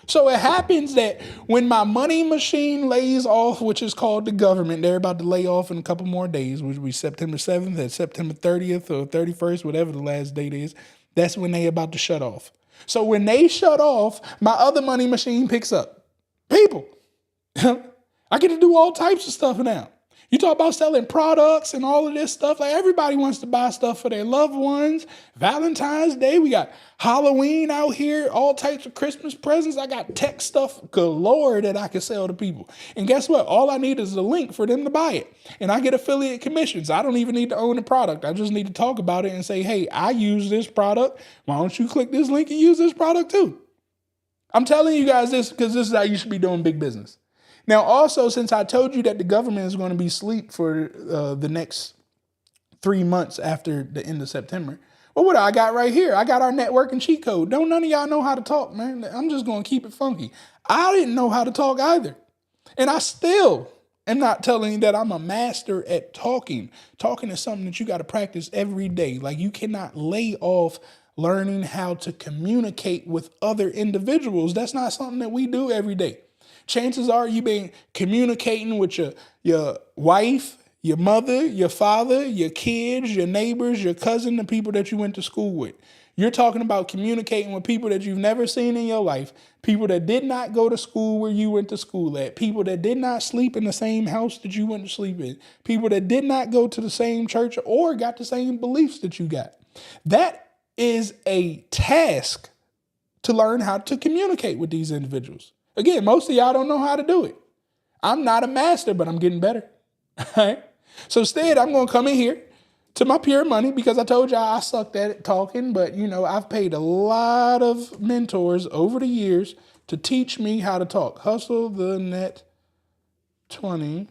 So it happens that when my money machine lays off, which is called the government, they're about to lay off in a couple more days, which will be September 7th and September 30th or 31st, whatever the last date is. That's when they about to shut off. So when they shut off, my other money machine picks up. People. I get to do all types of stuff now. You talk about selling products and all of this stuff. Like everybody wants to buy stuff for their loved ones. Valentine's Day, we got Halloween out here, all types of Christmas presents. I got tech stuff galore that I can sell to people. And guess what? All I need is a link for them to buy it. And I get affiliate commissions. I don't even need to own the product. I just need to talk about it and say, hey, I use this product. Why don't you click this link and use this product too? I'm telling you guys this because this is how you should be doing big business. Now, also, since I told you that the government is going to be asleep for the next 3 months after the end of September, well, what I got right here? I got our networking cheat code. Don't none of y'all know how to talk, man. I'm just going to keep it funky. I didn't know how to talk either. And I still am not telling you that I'm a master at talking. Talking is something that you got to practice every day. Like you cannot lay off learning how to communicate with other individuals. That's not something that we do every day. Chances are you've been communicating with your wife, your mother, your father, your kids, your neighbors, your cousin, the people that you went to school with. You're talking about communicating with people that you've never seen in your life, people that did not go to school where you went to school at, people that did not sleep in the same house that you went to sleep in, people that did not go to the same church or got the same beliefs that you got. That is a task to learn how to communicate with these individuals. Again, most of y'all don't know how to do it. I'm not a master, but I'm getting better. All right? So instead, I'm going to come in here to my pure money because I told y'all I sucked at it talking, but I've paid a lot of mentors over the years to teach me how to talk. Hustle the net 20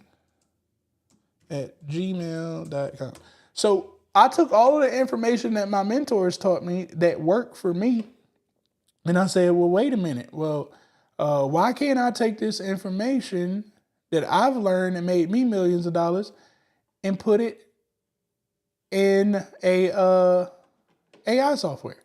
at gmail.com. So I took all of the information that my mentors taught me that worked for me. And I said, well, wait a minute. Well, why can't I take this information that I've learned and made me millions of dollars and put it in a AI software,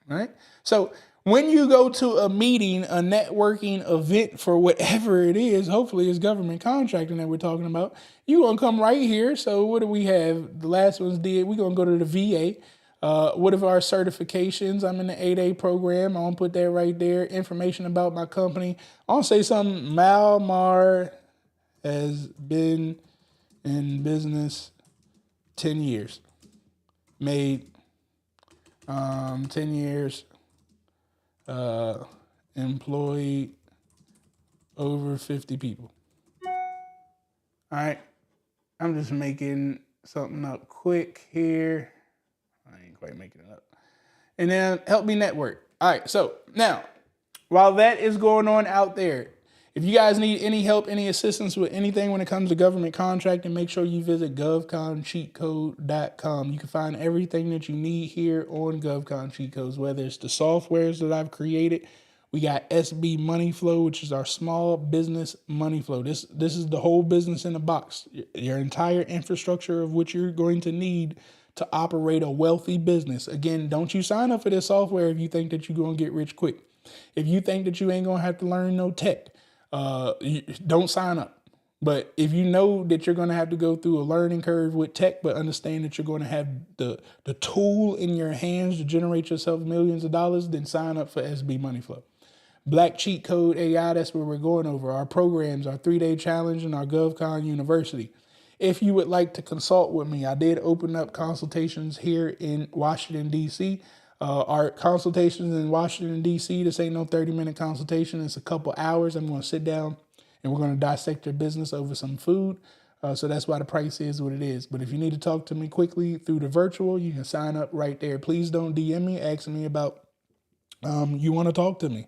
right? So when you go to a meeting, a networking event for whatever it is, hopefully it's government contracting that we're talking about, you're going to come right here. So what do we have? The last ones did. We're going to go to the VA. What are our certifications? I'm in the 8A program. I'm going to put that right there. Information about my company. I'll say something. Malmar has been in business 10 years. Made 10 years. Employed over 50 people. All right. I'm just making something up quick here. I ain't quite making it up. And then help me network. All right. So now, while that is going on out there, if you guys need any help, any assistance with anything when it comes to government contracting, make sure you visit govconcheatcode.com. You can find everything that you need here on GovCon Cheat Codes, whether it's the softwares that I've created. We got SB Money Flow, which is our small business money flow. This is the whole business in a box. Your entire infrastructure of what you're going to need to operate a wealthy business. Again, don't you sign up for this software if you think that you're going to get rich quick. If you think that you ain't going to have to learn no tech, don't sign up. But if you know that you're going to have to go through a learning curve with tech, but understand that you're going to have the tool in your hands to generate yourself millions of dollars, then sign up for SB Money Flow. Black Cheat Code AI, that's where we're going over. Our programs, our 3-day challenge, and our GovCon University. If you would like to consult with me, I did open up consultations here in Washington, D.C. Our consultations in Washington, D.C., this ain't no 30-minute consultation. It's a couple hours. I'm going to sit down and we're going to dissect your business over some food. So that's why the price is what it is. But if you need to talk to me quickly through the virtual, you can sign up right there. Please don't DM me asking me about you want to talk to me.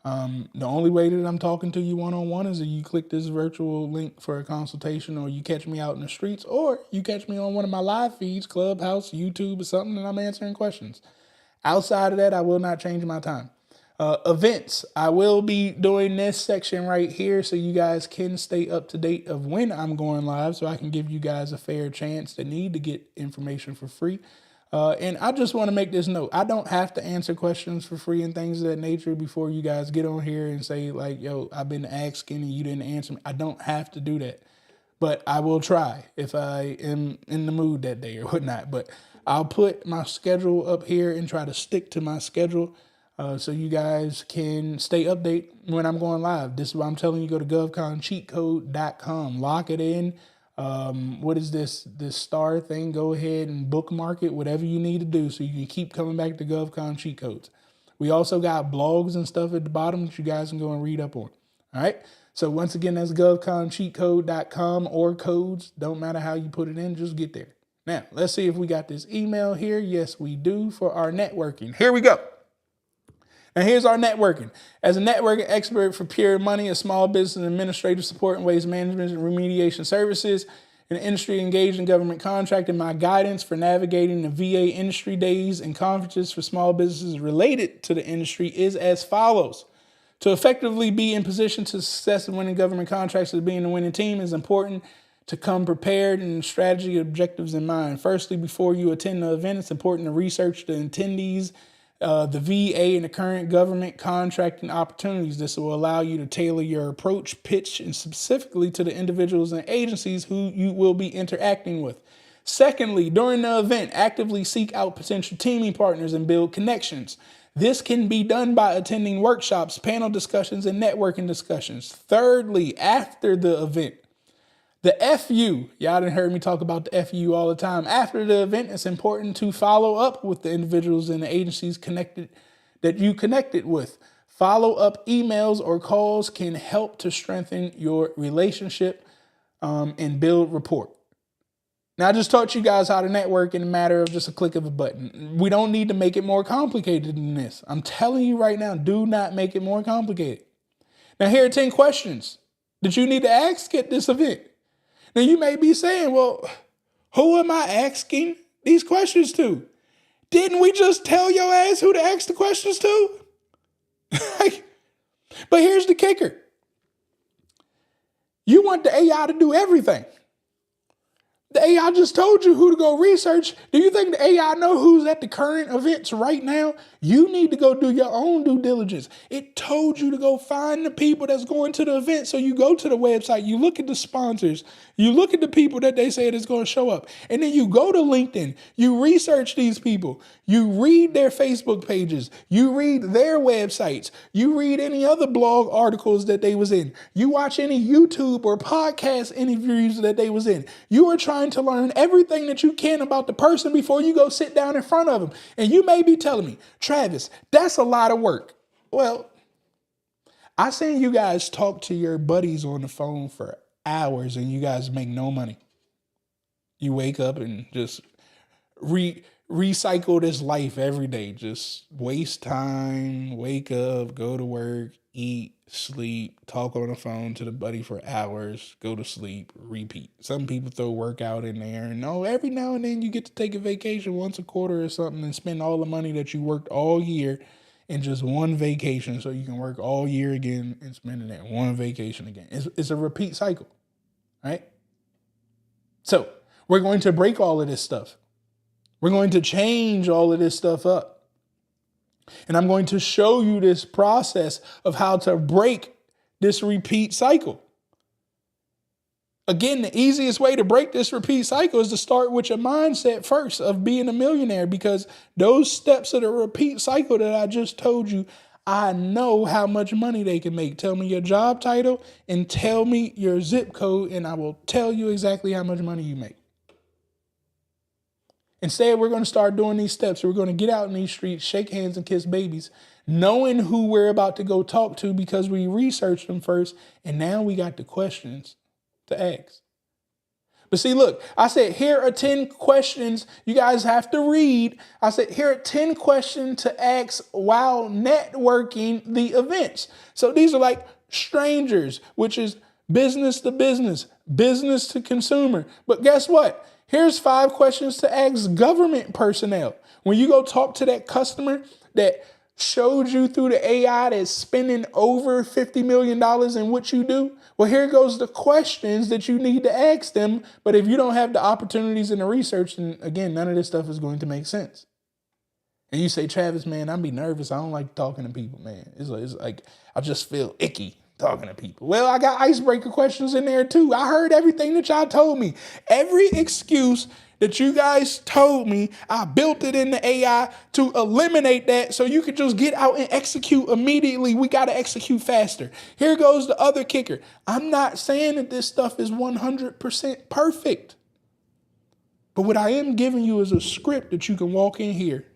The only way that I'm talking to you one-on-one is if you click this virtual link for a consultation, or you catch me out in the streets, or you catch me on one of my live feeds, Clubhouse, YouTube, or something, and I'm answering questions. Outside of that, I will not change my time. Events. I will be doing this section right here so you guys can stay up to date of when I'm going live, so I can give you guys a fair chance that need to get information for free. And I just want to make this note. I don't have to answer questions for free and things of that nature before you guys get on here and say like, yo, I've been asking and you didn't answer me. I don't have to do that, but I will try if I am in the mood that day or whatnot. But I'll put my schedule up here and try to stick to my schedule so you guys can stay update when I'm going live. This is what I'm telling you. Go to govconcheatcode.com. Lock it in. What is this star thing? Go ahead and bookmark it, whatever you need to do so you can keep coming back to GovCon cheat codes. We also got blogs and stuff at the bottom that you guys can go and read up on. All right. So once again, that's govconcheatcode.com or codes. Don't matter how you put it in, just get there. Now, let's see if we got this email here. Yes, we do for our networking. Here we go. Now, here's our networking. As a networking expert for Pure Money, a small business administrative support and waste management and remediation services, an industry engaged in government contracting, my guidance for navigating the VA industry days and conferences for small businesses related to the industry is as follows. To effectively be in position to success in winning government contracts as being the winning team is important to come prepared and strategy objectives in mind. Firstly, before you attend the event, it's important to research the attendees, the VA and the current government contracting opportunities. This will allow you to tailor your approach, pitch, and specifically to the individuals and agencies who you will be interacting with. Secondly, during the event, actively seek out potential teaming partners and build connections. This can be done by attending workshops, panel discussions, and networking discussions. Thirdly, after the event, the FU, y'all done heard me talk about the FU all the time. After the event, it's important to follow up with the individuals and the agencies that you connected with. Follow-up emails or calls can help to strengthen your relationship and build rapport. Now, I just taught you guys how to network in a matter of just a click of a button. We don't need to make it more complicated than this. I'm telling you right now, do not make it more complicated. Now, here are 10 questions that you need to ask at this event. Now, you may be saying, well, who am I asking these questions to? Didn't we just tell your ass who to ask the questions to? But here's the kicker. You want the AI to do everything. The AI just told you who to go research. Do you think the AI know who's at the current events right now? You need to go do your own due diligence. It told you to go find the people that's going to the event. So you go to the website, you look at the sponsors, you look at the people that they say is going to show up. And then you go to LinkedIn, you research these people, you read their Facebook pages, you read their websites, you read any other blog articles that they was in, you watch any YouTube or podcast interviews that they was in. You are trying to learn everything that you can about the person before you go sit down in front of them. And you may be telling me, Travis, that's a lot of work. Well, I seen you guys talk to your buddies on the phone for hours and you guys make no money. You wake up and just recycle this life every day. Just waste time, wake up, go to work, eat, sleep, talk on the phone to the buddy for hours, go to sleep, repeat. Some people throw workout in there, and every now and then you get to take a vacation once a quarter or something and spend all the money that you worked all year in just one vacation so you can work all year again and spend it at one vacation again. It's a repeat cycle, right? So we're going to break all of this stuff. We're going to change all of this stuff up. And I'm going to show you this process of how to break this repeat cycle. Again, the easiest way to break this repeat cycle is to start with your mindset first of being a millionaire, because those steps of the repeat cycle that I just told you, I know how much money they can make. Tell me your job title and tell me your zip code, and I will tell you exactly how much money you make. Instead, we're going to start doing these steps. We're going to get out in these streets, shake hands and kiss babies, knowing who we're about to go talk to because we researched them first. And now we got the questions to ask. But see, look, I said, here are 10 questions you guys have to read. I said, here are 10 questions to ask while networking the events. So these are like strangers, which is business to business, business to consumer. But guess what? Here's 5 questions to ask government personnel. When you go talk to that customer that showed you through the AI that's spending over $50 million in what you do? Well, here goes the questions that you need to ask them. But if you don't have the opportunities and the research, then again, none of this stuff is going to make sense. And you say, Travis, man, I'd be nervous. I don't like talking to people, man. It's like I just feel icky talking to people. Well, I got icebreaker questions in there too. I heard everything that y'all told me. Every excuse that you guys told me, I built it in the AI to eliminate that so you could just get out and execute immediately. We got to execute faster. Here goes the other kicker. I'm not saying that this stuff is 100% perfect. But what I am giving you is a script that you can walk in here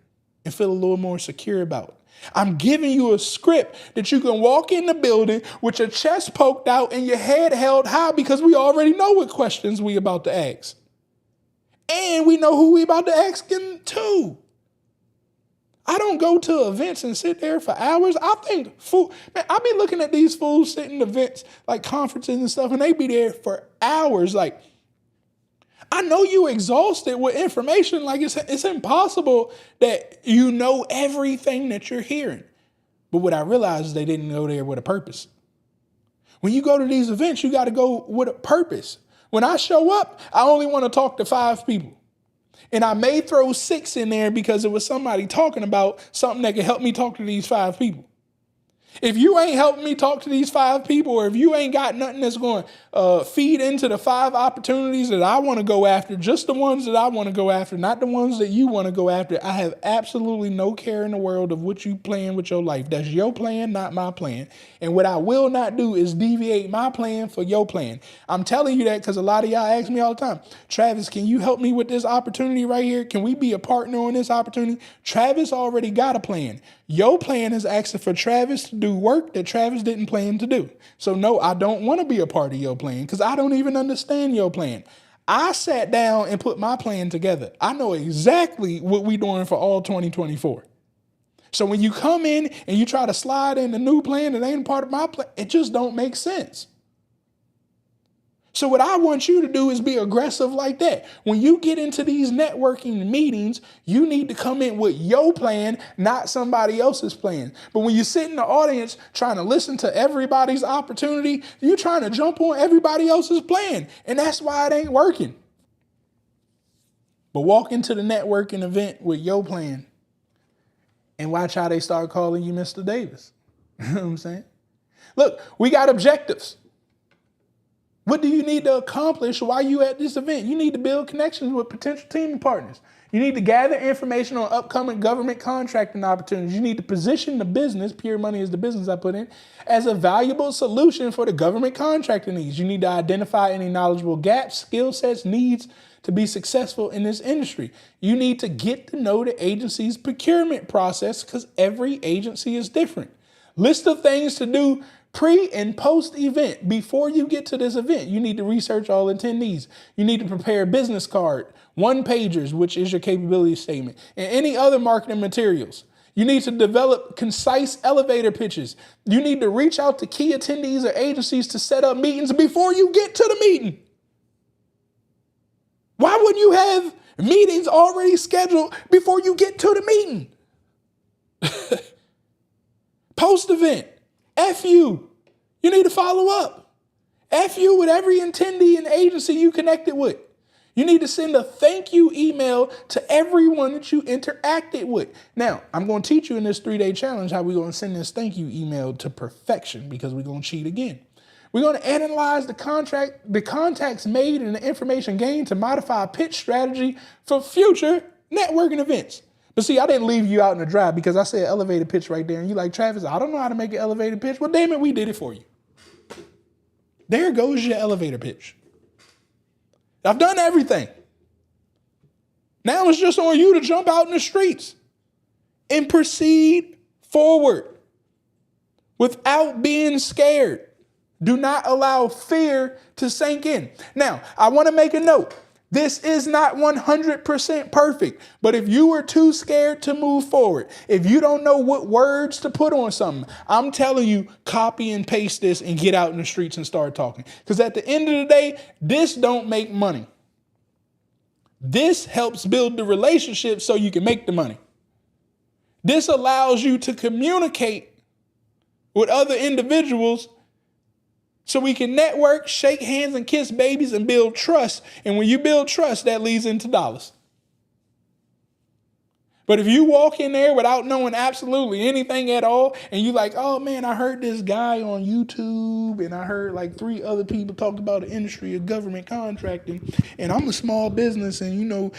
and feel a little more secure about. I'm giving you a script that you can walk in the building with your chest poked out and your head held high because we already know what questions we about to ask. And we know who we about to ask them to. I don't go to events and sit there for hours. I think I be looking at these fools sitting in events like conferences and stuff, and they be there for hours. Like, I know you exhausted with information. Like it's impossible that you know everything that you're hearing. But what I realized is they didn't go there with a purpose. When you go to these events, you got to go with a purpose. When I show up, I only want to talk to 5 people. And I may throw 6 in there because it was somebody talking about something that could help me talk to these 5 people. If you ain't helping me talk to these 5 people, or if you ain't got nothing that's going to feed into the 5 opportunities that I want to go after, just the ones that I want to go after, not the ones that you want to go after, I have absolutely no care in the world of what you plan with your life. That's your plan, not my plan. And what I will not do is deviate my plan for your plan. I'm telling you that because a lot of y'all ask me all the time, Travis, can you help me with this opportunity right here? Can we be a partner on this opportunity? Travis already got a plan. Your plan is asking for Travis to do work that Travis didn't plan to do. So no, I don't want to be a part of your plan because I don't even understand your plan. I sat down and put my plan together. I know exactly what we're doing for all 2024. So when you come in and you try to slide in a new plan that ain't part of my plan, it just don't make sense. So what I want you to do is be aggressive like that. When you get into these networking meetings, you need to come in with your plan, not somebody else's plan. But when you sit in the audience trying to listen to everybody's opportunity, you're trying to jump on everybody else's plan. And that's why it ain't working. But walk into the networking event with your plan and watch how they start calling you Mr. Davis. You know what I'm saying? Look, we got objectives. What do you need to accomplish while you at this event? You need to build connections with potential team partners. You need to gather information on upcoming government contracting opportunities. You need to position the business, Pure Money is the business I put in, as a valuable solution for the government contracting needs. You need to identify any knowledgeable gaps, skill sets, needs to be successful in this industry. You need to get to know the agency's procurement process because every agency is different. List of things to do pre and post event. Before you get to this event, you need to research all attendees. You need to prepare a business card, 1-pagers, which is your capability statement, and any other marketing materials. You need to develop concise elevator pitches. You need to reach out to key attendees or agencies to set up meetings before you get to the meeting. Why wouldn't you have meetings already scheduled before you get to the meeting? Post event. F you. You need to follow up. F you with every attendee and agency you connected with. You need to send a thank you email to everyone that you interacted with. Now, I'm going to teach you in this 3-day challenge how we're going to send this thank you email to perfection because we're going to cheat again. We're going to analyze the contacts made and the information gained to modify a pitch strategy for future networking events. But see, I didn't leave you out in the dry because I said elevated pitch right there. And you like, Travis, I don't know how to make an elevated pitch. Well, damn it, we did it for you. There goes your elevator pitch. I've done everything. Now it's just on you to jump out in the streets and proceed forward without being scared. Do not allow fear to sink in. Now, I want to make a note. This is not 100% perfect, but if you are too scared to move forward, if you don't know what words to put on something, I'm telling you, copy and paste this and get out in the streets and start talking. Because at the end of the day, this don't make money. This helps build the relationship so you can make the money. This allows you to communicate with other individuals so we can network, shake hands, and kiss babies and build trust. And when you build trust, that leads into dollars. But if you walk in there without knowing absolutely anything at all, and you like, oh man, I heard this guy on YouTube, and I heard like 3 other people talked about the industry of government contracting, and I'm a small business, and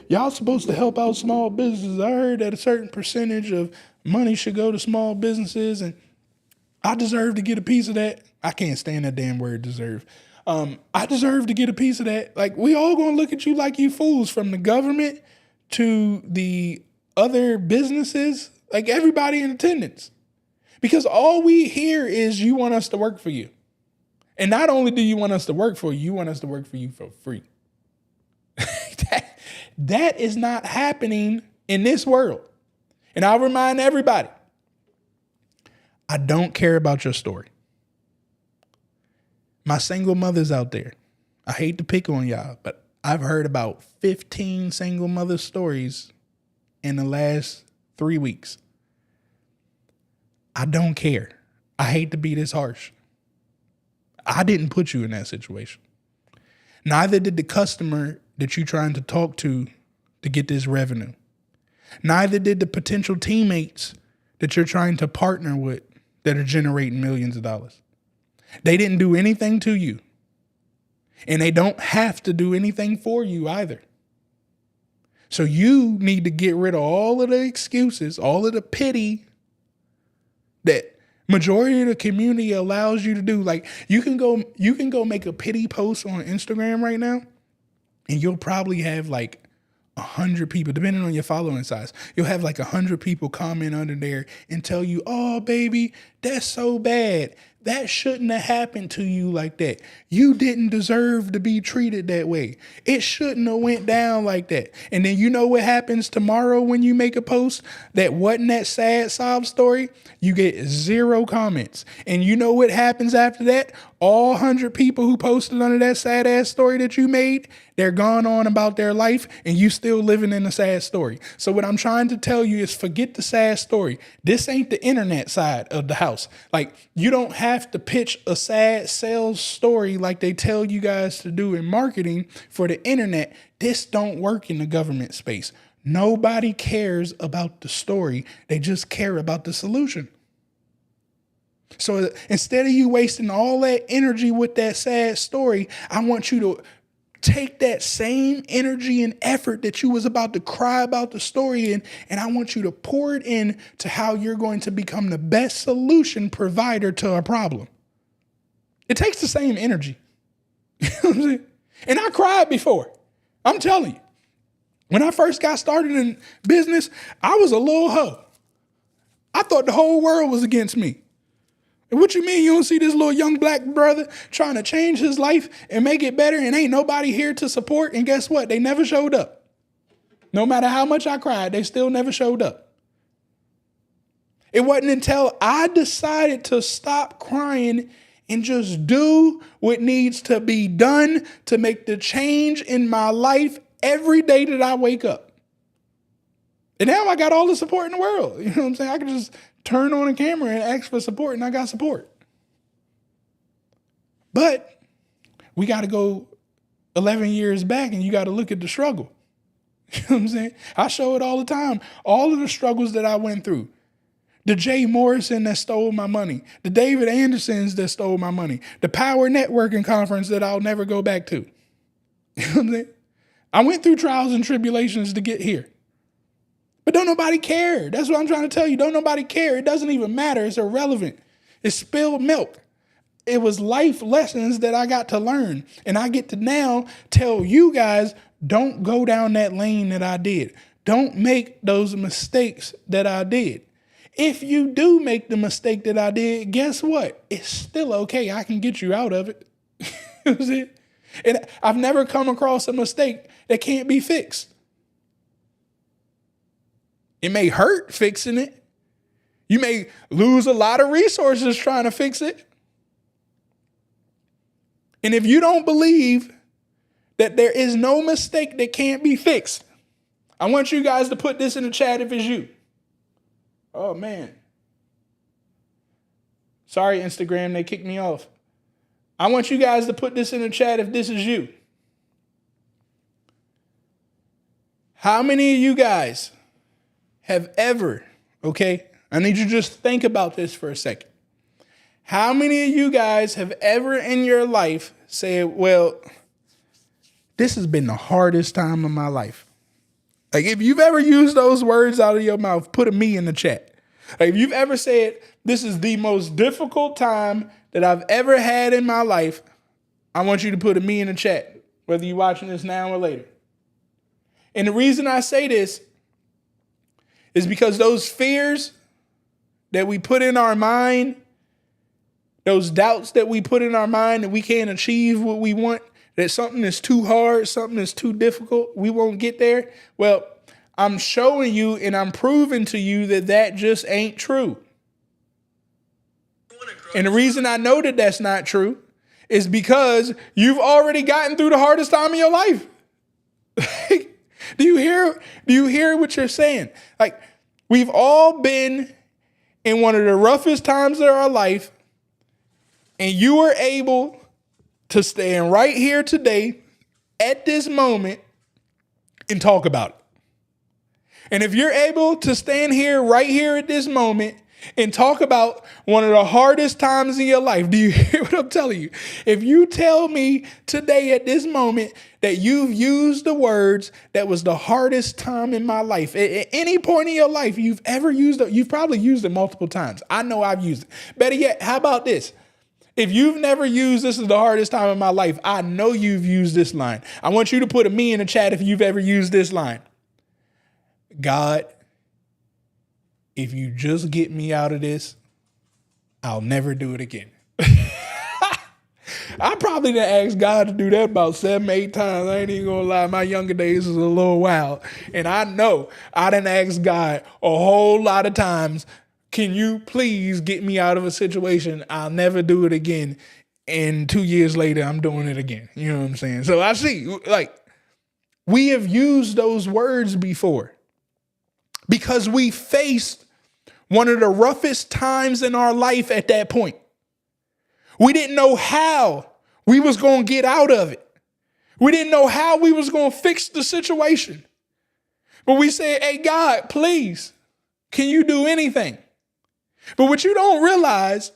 y'all supposed to help out small businesses. I heard that a certain percentage of money should go to small businesses, and I deserve to get a piece of that. I can't stand that damn word deserve. I deserve to get a piece of that. Like, we all gonna look at you like you fools, from the government to the other businesses, like everybody in attendance. Because all we hear is you want us to work for you. And not only do you want us to work for you, you want us to work for you for free. That is not happening in this world. And I'll remind everybody, I don't care about your story. My single mothers out there, I hate to pick on y'all, but I've heard about 15 single mother stories in the last 3 weeks. I don't care. I hate to be this harsh. I didn't put you in that situation. Neither did the customer that you're trying to talk to get this revenue. Neither did the potential teammates that you're trying to partner with that are generating millions of dollars. They didn't do anything to you. And they don't have to do anything for you either. So you need to get rid of all of the excuses, all of the pity that majority of the community allows you to do. Like, you can go make a pity post on Instagram right now, and you'll probably have like 100 people, depending on your following size. You'll have like 100 people comment under there and tell you, oh, baby, that's so bad. That shouldn't have happened to you like that. You didn't deserve to be treated that way. It shouldn't have went down like that. And then you know what happens tomorrow when you make a post that wasn't that sad sob story? You get 0 comments. And you know what happens after that? All 100 people who posted under that sad ass story that you made, they're gone on about their life, and you still living in a sad story. So what I'm trying to tell you is, forget the sad story. This ain't the internet side of the house. Like, you don't have to pitch a sad sales story like they tell you guys to do in marketing for the internet. This don't work in the government space. Nobody cares about the story. They just care about the solution. So instead of you wasting all that energy with that sad story, I want you to take that same energy and effort that you was about to cry about the story in, and I want you to pour it in to how you're going to become the best solution provider to a problem. It takes the same energy. You know what I'm saying? And I cried before. I'm telling you. When I first got started in business, I was a little hoe. I thought the whole world was against me. And what you mean you don't see this little young black brother trying to change his life and make it better, and ain't nobody here to support? And guess what? They never showed up. No matter how much I cried, they still never showed up. It wasn't until I decided to stop crying and just do what needs to be done to make the change in my life every day that I wake up. And now I got all the support in the world. You know what I'm saying? I can just turn on a camera and ask for support, and I got support. But we got to go 11 years back, and you got to look at the struggle. You know what I'm saying? I show it all the time. All of the struggles that I went through. The Jay Morrison that stole my money. The David Andersons that stole my money. The Power Networking Conference that I'll never go back to. You know what I'm saying? I went through trials and tribulations to get here. But don't nobody care. That's what I'm trying to tell you. Don't nobody care. It doesn't even matter. It's irrelevant. It's spilled milk. It was life lessons that I got to learn. And I get to now tell you guys, don't go down that lane that I did. Don't make those mistakes that I did. If you do make the mistake that I did, guess what? It's still okay. I can get you out of it. You know what I'm saying? And I've never come across a mistake that can't be fixed. It may hurt fixing it. You may lose a lot of resources trying to fix it. And if you don't believe that there is no mistake that can't be fixed, I want you guys to put this in the chat if it's you. Oh, man. Sorry, Instagram, they kicked me off. I want you guys to put this in the chat if this is you. How many of you guys have ever, okay, I need you to just think about this for a second. How many of you guys have ever in your life said, well, this has been the hardest time of my life? Like, if you've ever used those words out of your mouth, put a me in the chat. Like, if you've ever said, this is the most difficult time that I've ever had in my life, I want you to put a me in the chat, whether you're watching this now or later. And the reason I say this is because those fears that we put in our mind, those doubts that we put in our mind that we can't achieve what we want, that something is too hard, something is too difficult, we won't get there. Well, I'm showing you and I'm proving to you that that just ain't true. And the reason I know that that's not true is because you've already gotten through the hardest time of your life. Do you hear what you're saying? Like, we've all been in one of the roughest times of our life, and you were able to stand right here today at this moment and talk about it. And if you're able to stand here right here at this moment and talk about one of the hardest times in your life, do you hear what I'm telling you? If you tell me today at this moment that you've used the words that was the hardest time in my life, at any point in your life you've ever used it, you've probably used it multiple times. I know I've used it. Better yet, how about this? If you've never used this is the hardest time in my life, I know you've used this line. I want you to put a me in the chat if you've ever used this line. God, if you just get me out of this, I'll never do it again. I probably done asked God to do that about 7, 8 times. I ain't even gonna lie. My younger days was a little wild. And I know I done asked God a whole lot of times, can you please get me out of a situation? I'll never do it again. And 2 years later, I'm doing it again. You know what I'm saying? So I see, like, we have used those words before because we faced one of the roughest times in our life at that point. We didn't know how we was going to get out of it. We didn't know how we was going to fix the situation. But we said, hey, God, please, can you do anything? But what you don't realize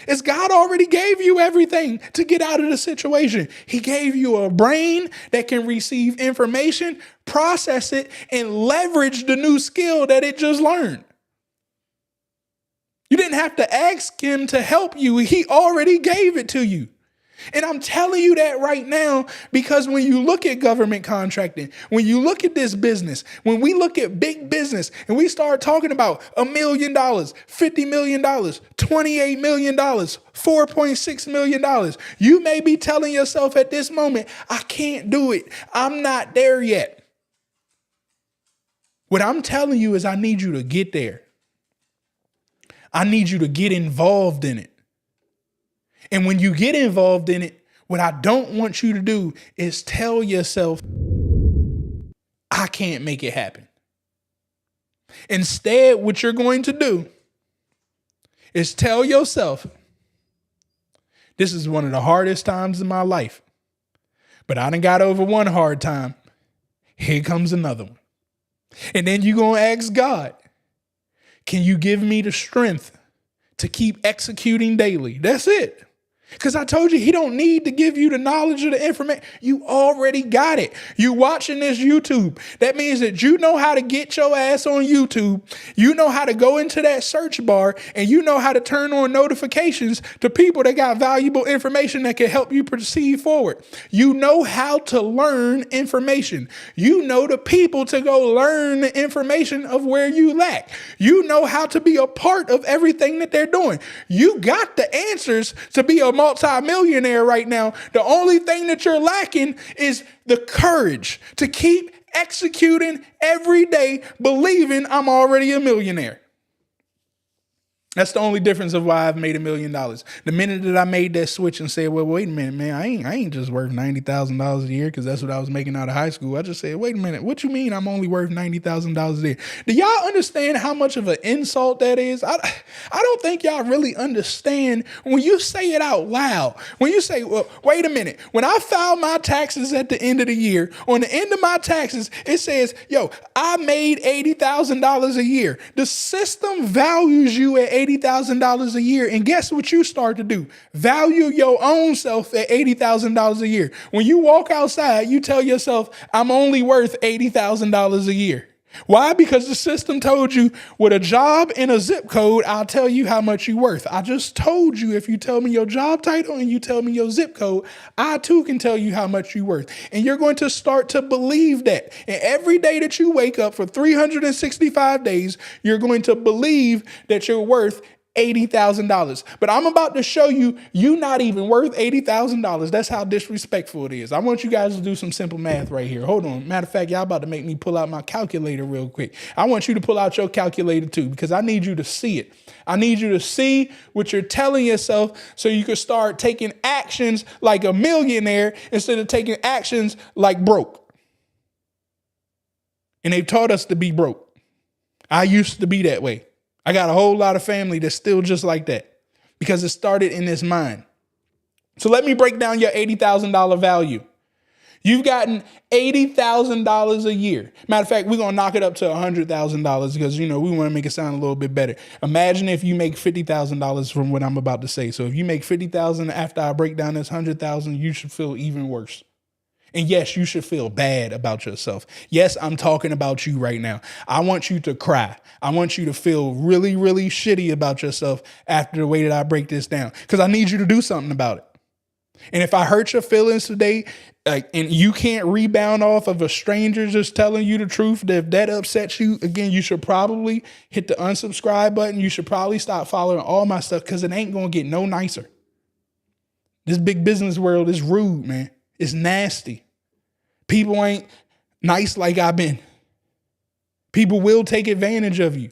is God already gave you everything to get out of the situation. He gave you a brain that can receive information, process it, and leverage the new skill that it just learned. You didn't have to ask him to help you. He already gave it to you. And I'm telling you that right now because when you look at government contracting, when you look at this business, when we look at big business and we start talking about $1 million, $50 million, $28 million, $4.6 million, you may be telling yourself at this moment, I can't do it. I'm not there yet. What I'm telling you is I need you to get there. I need you to get involved in it. And when you get involved in it, what I don't want you to do is tell yourself, I can't make it happen. Instead, what you're going to do is tell yourself, this is one of the hardest times in my life, but I done got over one hard time. Here comes another one. And then you're going to ask God, can you give me the strength to keep executing daily? That's it. Because I told you, he don't need to give you the knowledge or the information. You already got it. You watching this YouTube. That means that you know how to get your ass on YouTube. You know how to go into that search bar and you know how to turn on notifications to people that got valuable information that can help you proceed forward. You know how to learn information. You know the people to go learn the information of where you lack. You know how to be a part of everything that they're doing. You got the answers to be a multi-millionaire right now. The only thing that you're lacking is the courage to keep executing every day, believing I'm already a millionaire. That's the only difference of why I've made $1,000,000. The minute that I made that switch and said, well, wait a minute, man, I ain't just worth $90,000 a year because that's what I was making out of high school. I just said, wait a minute, what you mean I'm only worth $90,000 a year? Do y'all understand how much of an insult that is? I don't think y'all really understand when you say it out loud. When you say, well, wait a minute, when I file my taxes at the end of the year, on the end of my taxes, it says, yo, I made $80,000 a year. The system values you at $80,000 a year. And guess what you start to do? Value your own self at $80,000 a year. When you walk outside, you tell yourself, I'm only worth $80,000 a year. Why? Because the system told you with a job and a zip code, I'll tell you how much you're worth. I just told you if you tell me your job title and you tell me your zip code, I too can tell you how much you're worth. And you're going to start to believe that. And every day that you wake up for 365 days, you're going to believe that you're worth $80,000. But I'm about to show you, you're not even worth $80,000. That's how disrespectful it is. I want you guys to do some simple math right here. Hold on. Matter of fact, y'all about to make me pull out my calculator real quick. I want you to pull out your calculator too, because I need you to see it. I need you to see what you're telling yourself so you can start taking actions like a millionaire instead of taking actions like broke. And they've taught us to be broke. I used to be that way. I got a whole lot of family that's still just like that because it started in this mind. So let me break down your $80,000 value. You've gotten $80,000 a year. Matter of fact, we're going to knock it up to $100,000 because, we want to make it sound a little bit better. Imagine if you make $50,000 from what I'm about to say. So if you make $50,000 after I break down this $100,000, you should feel even worse. And yes, you should feel bad about yourself. Yes, I'm talking about you right now. I want you to cry. I want you to feel really, really shitty about yourself after the way that I break this down, because I need you to do something about it. And if I hurt your feelings today, and you can't rebound off of a stranger just telling you the truth, that if that upsets you, again, you should probably hit the unsubscribe button. You should probably stop following all my stuff because it ain't going to get no nicer. This big business world is rude, man. It's nasty. People ain't nice like I've been. People will take advantage of you.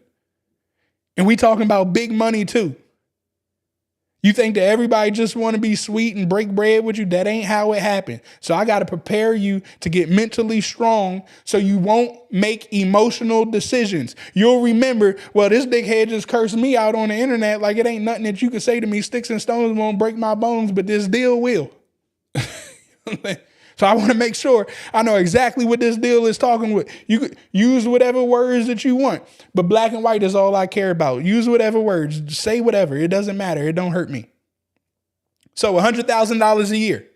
And we talking about big money too. You think that everybody just want to be sweet and break bread with you? That ain't how it happened. So I got to prepare you to get mentally strong so you won't make emotional decisions. You'll remember, well, this big head just cursed me out on the internet like it ain't nothing that you can say to me. Sticks and stones won't break my bones, but this deal will. So I want to make sure I know exactly what this deal is talking with. You could use whatever words that you want, but black and white is all I care about. Use whatever words, say whatever. It doesn't matter. It don't hurt me. So $100,000 a year.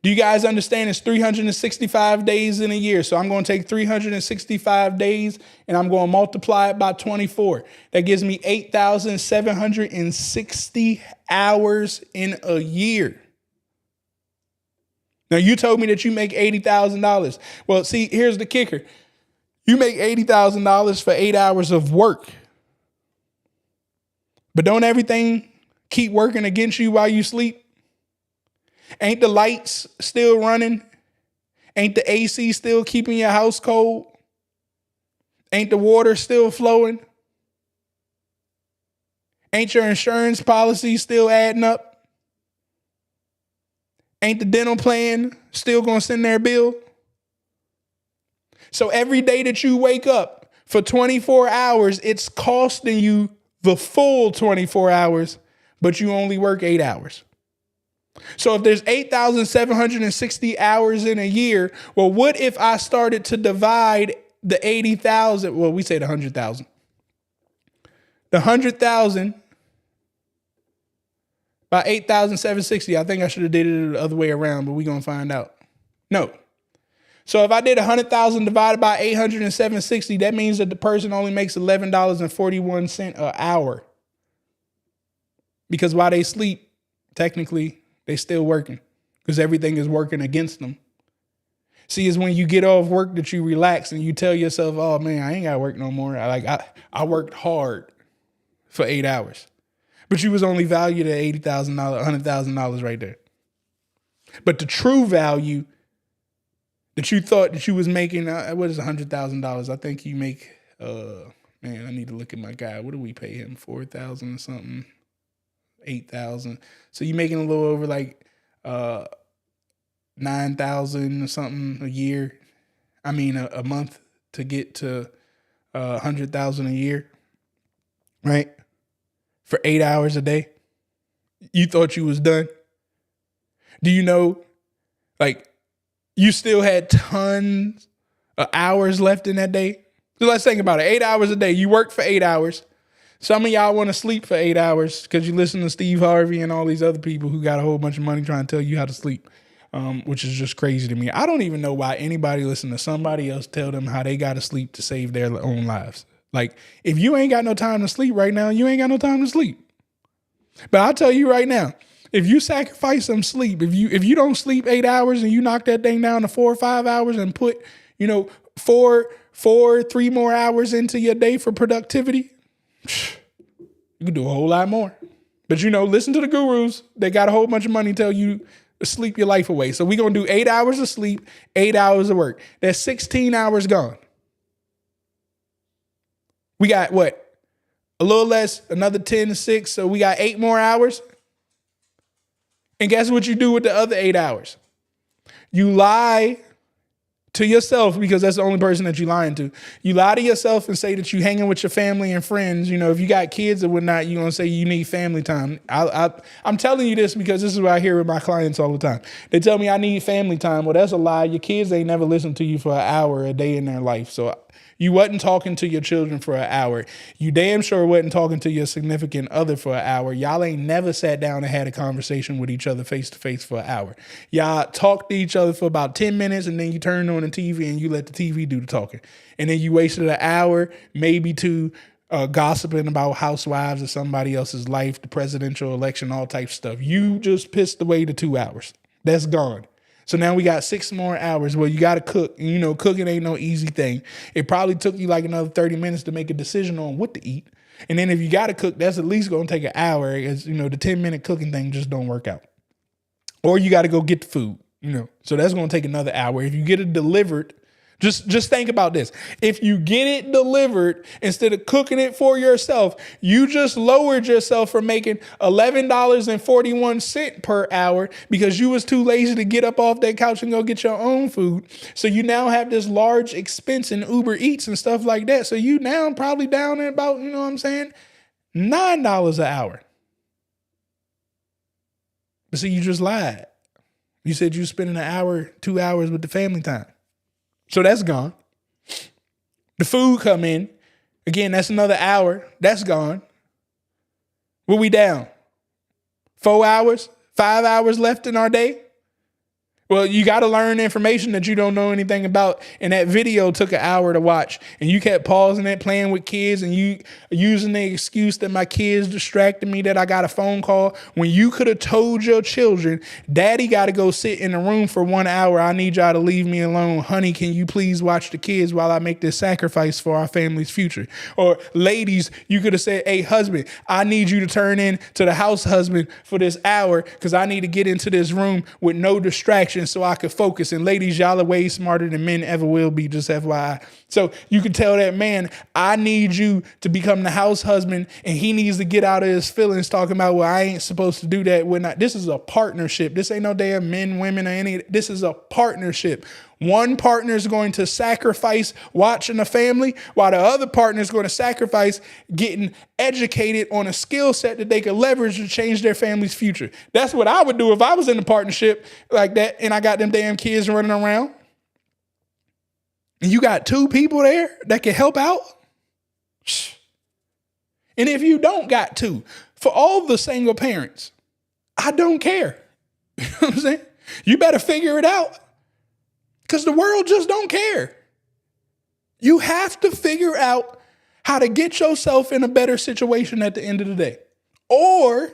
Do you guys understand it's 365 days in a year? So I'm going to take 365 days and I'm going to multiply it by 24. That gives me 8,760 hours in a year. Now, you told me that you make $80,000. Well, see, here's the kicker. You make $80,000 for 8 hours of work. But don't everything keep working against you while you sleep? Ain't the lights still running? Ain't the AC still keeping your house cold? Ain't the water still flowing? Ain't your insurance policy still adding up? Ain't the dental plan still going to send their bill? So every day that you wake up for 24 hours, it's costing you the full 24 hours, but you only work 8 hours. So if there's 8,760 hours in a year, well, what if I started to divide the 80,000? Well, we said 100,000. The 100,000 by 8,760. I think I should have did it the other way around, but we're going to find out. No. So if I did 100,000 divided by 807.60, that means that the person only makes $11.41 an hour. Because while they sleep, technically, they still working because everything is working against them. See, it's when you get off work that you relax and you tell yourself, oh man, I ain't got to work no more. I worked hard for 8 hours. But you was only valued at $80,000, $100,000 right there. But the true value that you thought that you was making, what is $100,000? I think you make Man, I need to look at my guy. What do we pay him? 4,000 or something? 8,000. So you're making a little over like 9,000 or something a year. I mean, a month to get to 100,000 a year, right? For 8 hours a day. You thought you was done. Do you know, like, you still had tons of hours left in that day? So let's think about it. 8 hours a day. You work for 8 hours. Some of y'all want to sleep for 8 hours because you listen to Steve Harvey and all these other people who got a whole bunch of money trying to tell you how to sleep, which is just crazy to me. I don't even know why anybody listen to somebody else tell them how they got to sleep to save their own lives. Like, if you ain't got no time to sleep right now, you ain't got no time to sleep. But I'll tell you right now, if you sacrifice some sleep, if you don't sleep 8 hours and you knock that thing down to 4 or 5 hours and put, 3 more hours into your day for productivity, you can do a whole lot more. But listen to the gurus. They got a whole bunch of money to tell you to sleep your life away. So we're going to do 8 hours of sleep, 8 hours of work. That's 16 hours gone. We got what? A little less, another 10 to 6. So we got 8 more hours. And guess what you do with the other 8 hours? You lie to yourself, because that's the only person that you lying to. You lie to yourself and say that you hanging with your family and friends. If you got kids or whatnot, you're going to say you need family time. I'm telling you this because this is what I hear with my clients all the time. They tell me I need family time. Well, that's a lie. Your kids ain't never listened to you for an hour a day in their life. So you wasn't talking to your children for an hour. You damn sure wasn't talking to your significant other for an hour. Y'all ain't never sat down and had a conversation with each other face to face for an hour. Y'all talked to each other for about 10 minutes and then you turned on the TV and you let the TV do the talking. And then you wasted an hour, maybe two, gossiping about housewives or somebody else's life, the presidential election, all types of stuff. You just pissed away the 2 hours. That's gone. So now we got 6 more hours. Well, you got to cook. Cooking ain't no easy thing. It probably took you like another 30 minutes to make a decision on what to eat. And then if you got to cook, that's at least going to take an hour. As the 10-minute cooking thing just don't work out. Or you got to go get the food, So that's going to take another hour. If you get it delivered, just think about this. If you get it delivered instead of cooking it for yourself, you just lowered yourself from making $11.41 per hour because you was too lazy to get up off that couch and go get your own food. So you now have this large expense in Uber Eats and stuff like that. So you now probably down at about, $9 an hour. But see, you just lied. You said you were spending an hour, 2 hours with the family time. So that's gone. The food come in. Again, that's another hour. That's gone. What we down? 4 hours? 5 hours left in our day? Well, you got to learn information that you don't know anything about. And that video took an hour to watch. And you kept pausing it, playing with kids, and you using the excuse that my kids distracted me, that I got a phone call. When you could have told your children, Daddy got to go sit in the room for 1 hour. I need y'all to leave me alone. Honey, can you please watch the kids while I make this sacrifice for our family's future? Or ladies, you could have said, hey, husband, I need you to turn in to the house husband for this hour because I need to get into this room with no distraction so I could focus. And ladies, y'all are way smarter than men ever will be, just FYI. So you can tell that man, I need you to become the house husband, and he needs to get out of his feelings talking about, well, I ain't supposed to do that. We're not. This is a partnership. This ain't no damn men, women, or any. This is a partnership. One partner is going to sacrifice watching a family, while the other partner is going to sacrifice getting educated on a skill set that they could leverage to change their family's future. That's what I would do if I was in a partnership like that and I got them damn kids running around. And you got 2 people there that can help out. And if you don't got 2, for all the single parents, I don't care. You know what I'm saying? You better figure it out. Because the world just don't care. You have to figure out how to get yourself in a better situation at the end of the day. Or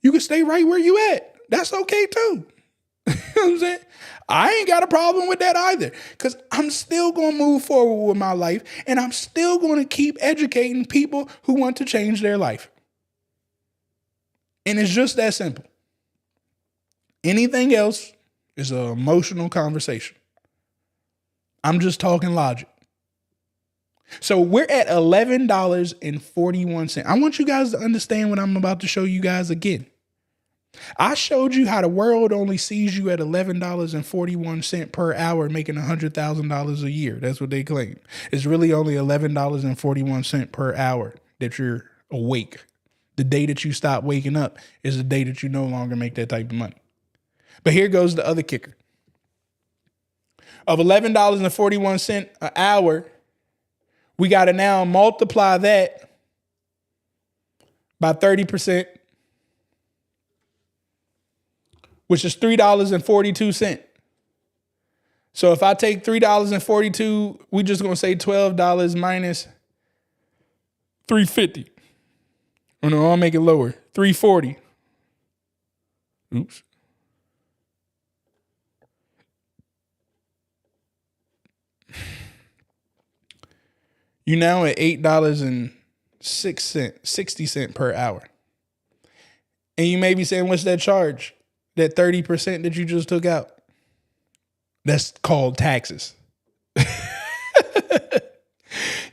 you can stay right where you at. That's okay too. You know what I'm saying? I ain't got a problem with that either. Because I'm still going to move forward with my life. And I'm still going to keep educating people who want to change their life. And it's just that simple. Anything else is an emotional conversation. I'm just talking logic. So we're at $11.41. I want you guys to understand what I'm about to show you guys again. I showed you how the world only sees you at $11.41 per hour, making $100,000 a year. That's what they claim. It's really only $11.41 per hour that you're awake. The day that you stop waking up is the day that you no longer make that type of money. But here goes the other kicker. Of $11.41 an hour, we got to now multiply that by 30%, which is $3.42. So if I take $3.42, we just going to say $12 minus $3.50. Oh no, I'll make it lower. $3.40. Oops. You now at $8.60 per hour. And you may be saying, what's that charge? That 30% that you just took out? That's called taxes.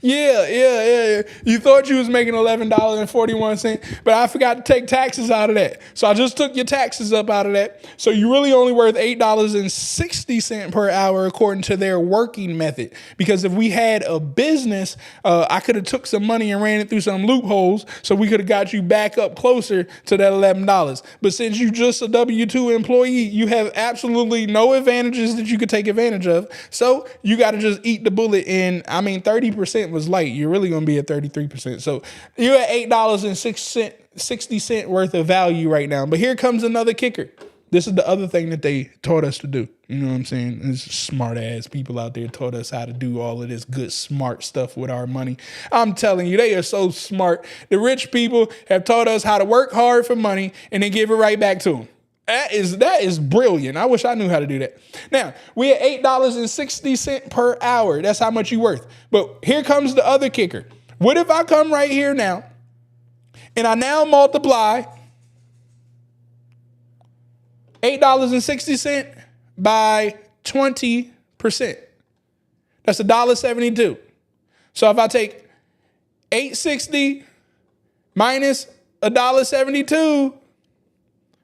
Yeah. You thought you was making $11.41, but I forgot to take taxes out of that. So I just took your taxes up out of that. So you really only worth $8.60 per hour according to their working method. Because if we had a business, I could have took some money and ran it through some loopholes so we could have got you back up closer to that $11. But since you just a W-2 employee, you have absolutely no advantages that you could take advantage of. So you got to just eat the bullet. And 30% was light. You're really going to be at 33%. So you're at $8.60 worth of value right now. But here comes another kicker. This is the other thing that they taught us to do. You know what I'm saying? There's smart ass people out there taught us how to do all of this good, smart stuff with our money. I'm telling you, they are so smart. The rich people have taught us how to work hard for money and then give it right back to them. That is brilliant. I wish I knew how to do that. Now, we at $8.60 per hour. That's how much you worth. But here comes the other kicker. What if I come right here now and I now multiply $8.60 by 20%? That's $1.72. So if I take $8.60 minus $1.72,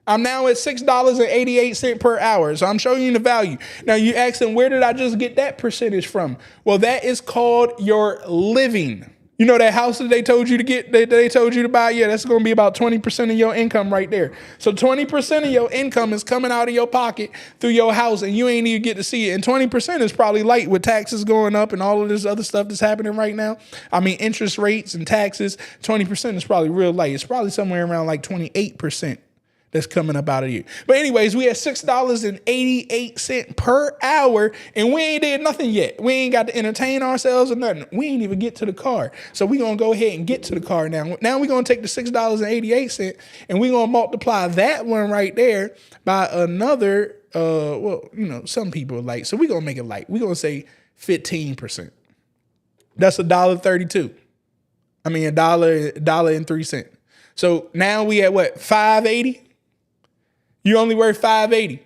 I'm now at $6.88 per hour. So I'm showing you the value. Now you asking, where did I just get that percentage from? Well, that is called your living. You know that house that they told you to get, that they told you to buy? Yeah, that's going to be about 20% of your income right there. So 20% of your income is coming out of your pocket through your house and you ain't even get to see it. And 20% is probably light with taxes going up and all of this other stuff that's happening right now. Interest rates and taxes, 20% is probably real light. It's probably somewhere around like 28%. That's coming up out of you. But anyways, we at $6.88 per hour and we ain't did nothing yet. We ain't got to entertain ourselves or nothing. We ain't even get to the car. So we're going to go ahead and get to the car now. Now we're going to take the $6.88 and we're going to multiply that one right there by another, some people like, so we're going to make it light. We're going to say 15%. That's $1.32. $1.03. So now we at what, $5.80? You only worth $5.80.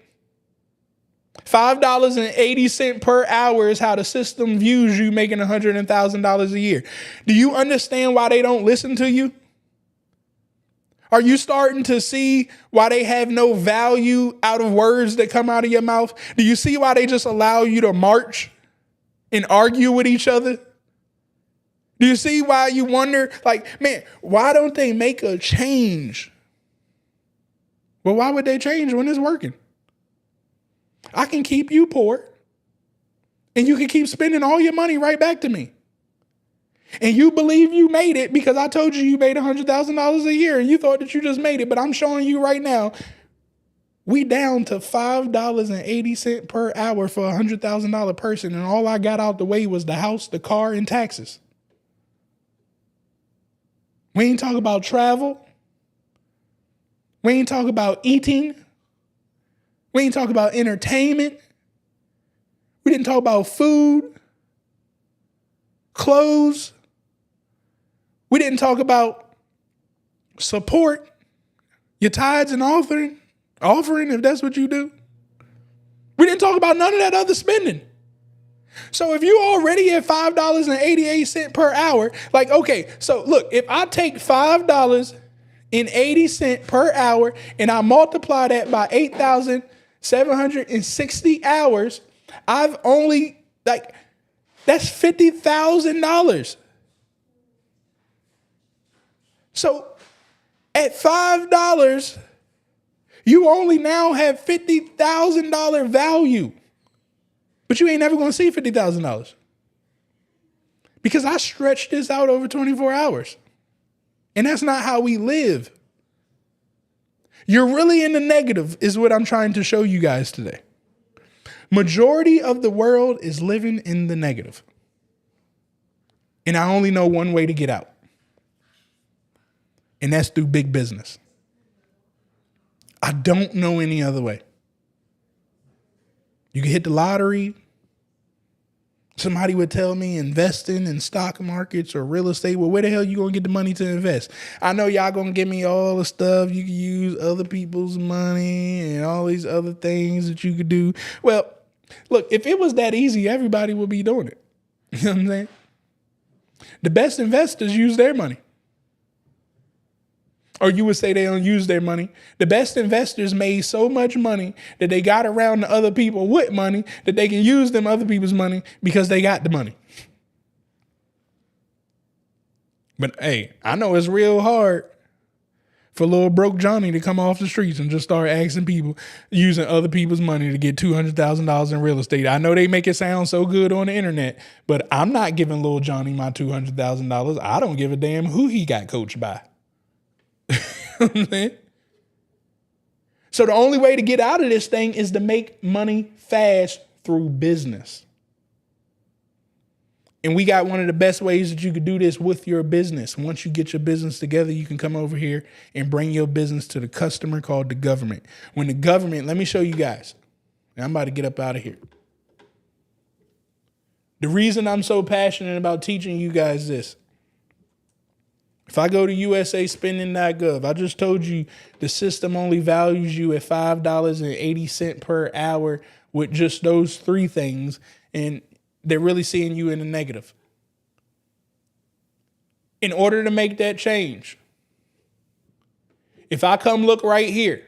$5.80 per hour is how the system views you making $100,000 a year. Do you understand why they don't listen to you? Are you starting to see why they have no value out of words that come out of your mouth? Do you see why they just allow you to march and argue with each other? Do you see why you wonder, why don't they make a change? Well, why would they change when it's working? I can keep you poor and you can keep spending all your money right back to me. And you believe you made it because I told you made $100,000 a year and you thought that you just made it. But I'm showing you right now, we down to $5.80 per hour for $100,000 person. And all I got out the way was the house, the car, and taxes. We ain't talk about travel. We ain't talk about eating. We ain't talk about entertainment. We didn't talk about food, clothes. We didn't talk about support, your tithes and offering if that's what you do. We didn't talk about none of that other spending. So if you already at $5.88 per hour, like, okay, so look, if I take $5.80 per hour and I multiply that by 8,760 hours, I've only, like, that's $50,000. So at $5, you only now have $50,000 value. But you ain't never going to see $50,000 because I stretched this out over 24 hours. And that's not how we live. You're really in the negative is what I'm trying to show you guys today. Majority of the world is living in the negative. And I only know one way to get out. And that's through big business. I don't know any other way. You can hit the lottery. Somebody would tell me investing in stock markets or real estate. Well, where the hell you going to get the money to invest? I know y'all going to give me all the stuff. You can use other people's money and all these other things that you could do. Well, look, if it was that easy, everybody would be doing it. You know what I'm saying? The best investors use their money. Or you would say they don't use their money. The best investors made so much money that they got around to other people with money that they can use them other people's money because they got the money. But hey, I know it's real hard for little broke Johnny to come off the streets and just start asking people using other people's money to get $200,000 in real estate. I know they make it sound so good on the internet, but I'm not giving little Johnny my $200,000. I don't give a damn who he got coached by. So the only way to get out of this thing is to make money fast through business. And we got one of the best ways that you could do this with your business. Once you get your business together, you can come over here and bring your business to the customer called the government. When the government, let me show you guys. I'm about to get up out of here. The reason I'm so passionate about teaching you guys this. If I go to usaspending.gov, I just told you the system only values you at $5.80 per hour with just those three things, and they're really seeing you in the negative. In order to make that change, if I come look right here,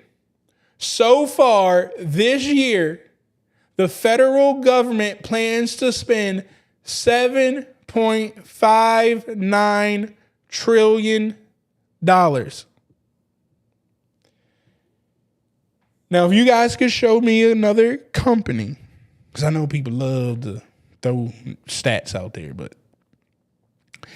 so far this year, the federal government plans to spend $7.59 trillion. Now, if you guys could show me another company, because I know people love to throw stats out there, but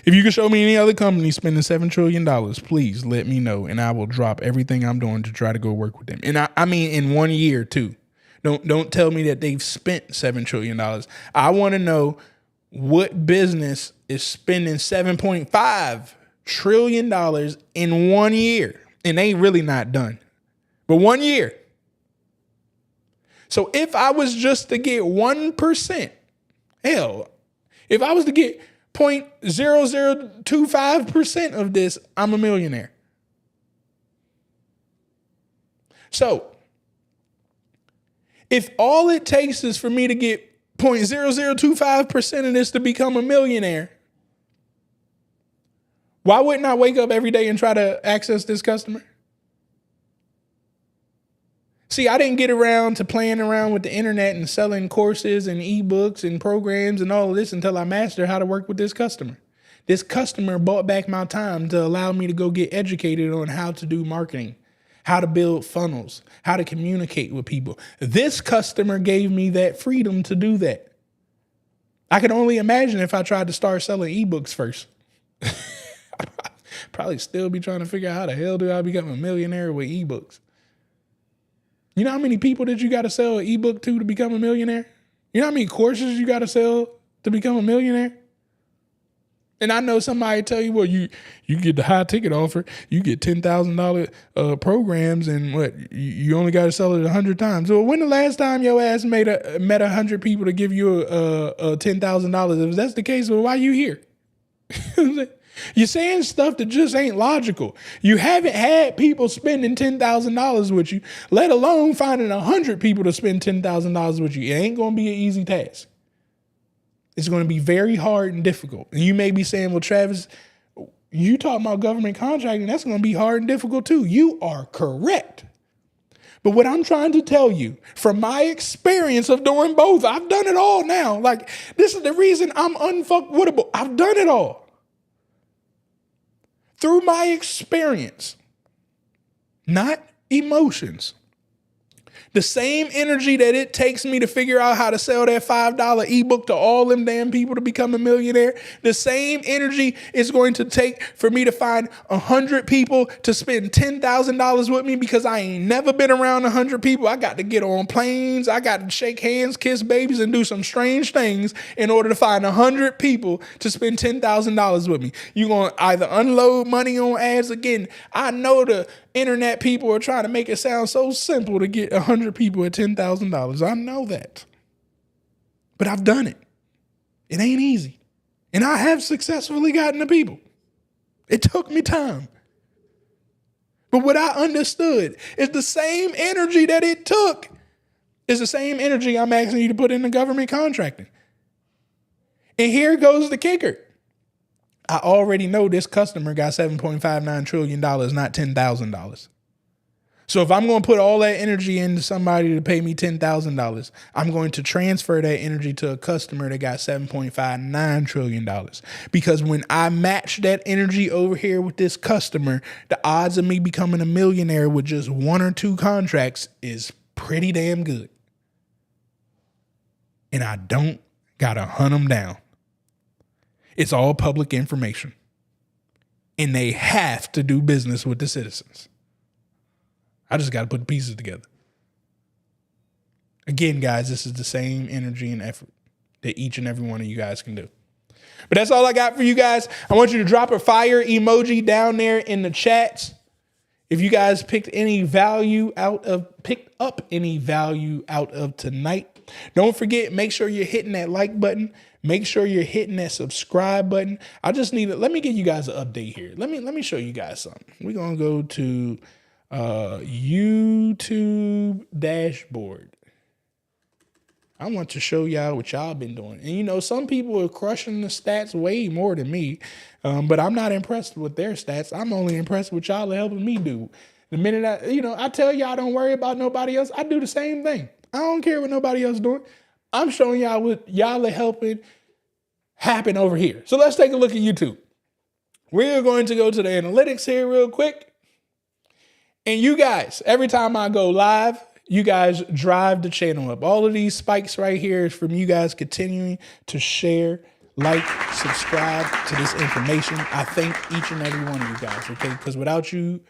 if you could show me any other company spending $7 trillion, please let me know, and I will drop everything I'm doing to try to go work with them. And I mean in 1 year too. Don't tell me that they've spent $7 trillion. I want to know what business is spending $7.5 trillion in 1 year. And they really not done. But 1 year. So if I was just to get 1%, hell, if I was to get 0.0025% of this, I'm a millionaire. So if all it takes is for me to get 0.0025% of this to become a millionaire, why wouldn't I wake up every day and try to access this customer? See, I didn't get around to playing around with the internet and selling courses and ebooks and programs and all of this until I mastered how to work with this customer. This customer bought back my time to allow me to go get educated on how to do marketing, how to build funnels, how to communicate with people. This customer gave me that freedom to do that. I can only imagine if I tried to start selling ebooks first. Probably still be trying to figure out how the hell do I become a millionaire with ebooks. You know how many people that you got to sell an ebook to become a millionaire? You know how many courses you got to sell to become a millionaire? And I know somebody tell you, well, you get the high ticket offer, you get $10,000 programs, and what you only got to sell it 100 times. So when the last time your ass met 100 people to give you a $10,000? If that's the case, well, why you here? You're saying stuff that just ain't logical. You haven't had people spending $10,000 with you, let alone finding 100 people to spend $10,000 with you. It ain't going to be an easy task. It's going to be very hard and difficult. And you may be saying, well, Travis, you talking about government contracting, that's going to be hard and difficult too. You are correct. But what I'm trying to tell you from my experience of doing both, I've done it all now. Like, this is the reason I'm unfuckwittable. I've done it all. Through my experience, not emotions. The same energy that it takes me to figure out how to sell that $5 ebook to all them damn people to become a millionaire, the same energy is going to take for me to find 100 people to spend $10,000 with me because I ain't never been around 100 people. I got to get on planes. I got to shake hands, kiss babies, and do some strange things in order to find 100 people to spend $10,000 with me. You're going to either unload money on ads again. I know the internet people are trying to make it sound so simple to get 100 people at $10,000. I know that. But I've done it. It ain't easy. And I have successfully gotten the people. It took me time. But what I understood is the same energy that it took is the same energy I'm asking you to put into government contracting. And here goes the kicker. I already know this customer got $7.59 trillion, not $10,000. So if I'm going to put all that energy into somebody to pay me $10,000, I'm going to transfer that energy to a customer that got $7.59 trillion. Because when I match that energy over here with this customer, the odds of me becoming a millionaire with just 1 or 2 contracts is pretty damn good. And I don't got to hunt them down. It's all public information. And they have to do business with the citizens. I just got to put the pieces together. Again, guys, this is the same energy and effort that each and every one of you guys can do. But that's all I got for you guys. I want you to drop a fire emoji down there in the chats. If you guys picked up any value out of tonight, don't forget, make sure you're hitting that like button. Make sure you're hitting that subscribe button. I just need let me give you guys an update here. Let me show you guys something. We're going to go to YouTube dashboard. I want to show y'all what y'all been doing. And, you know, some people are crushing the stats way more than me, but I'm not impressed with their stats. I'm only impressed with y'all helping me do. The minute I tell y'all don't worry about nobody else, I do the same thing. I don't care what nobody else doing. I'm showing y'all what y'all are helping happen over here. So let's take a look at YouTube. We're going to go to the analytics here real quick. And you guys, every time I go live, you guys drive the channel up. All of these spikes right here is from you guys continuing to share, like, subscribe to this information. I thank each and every one of you guys, okay? Because without you,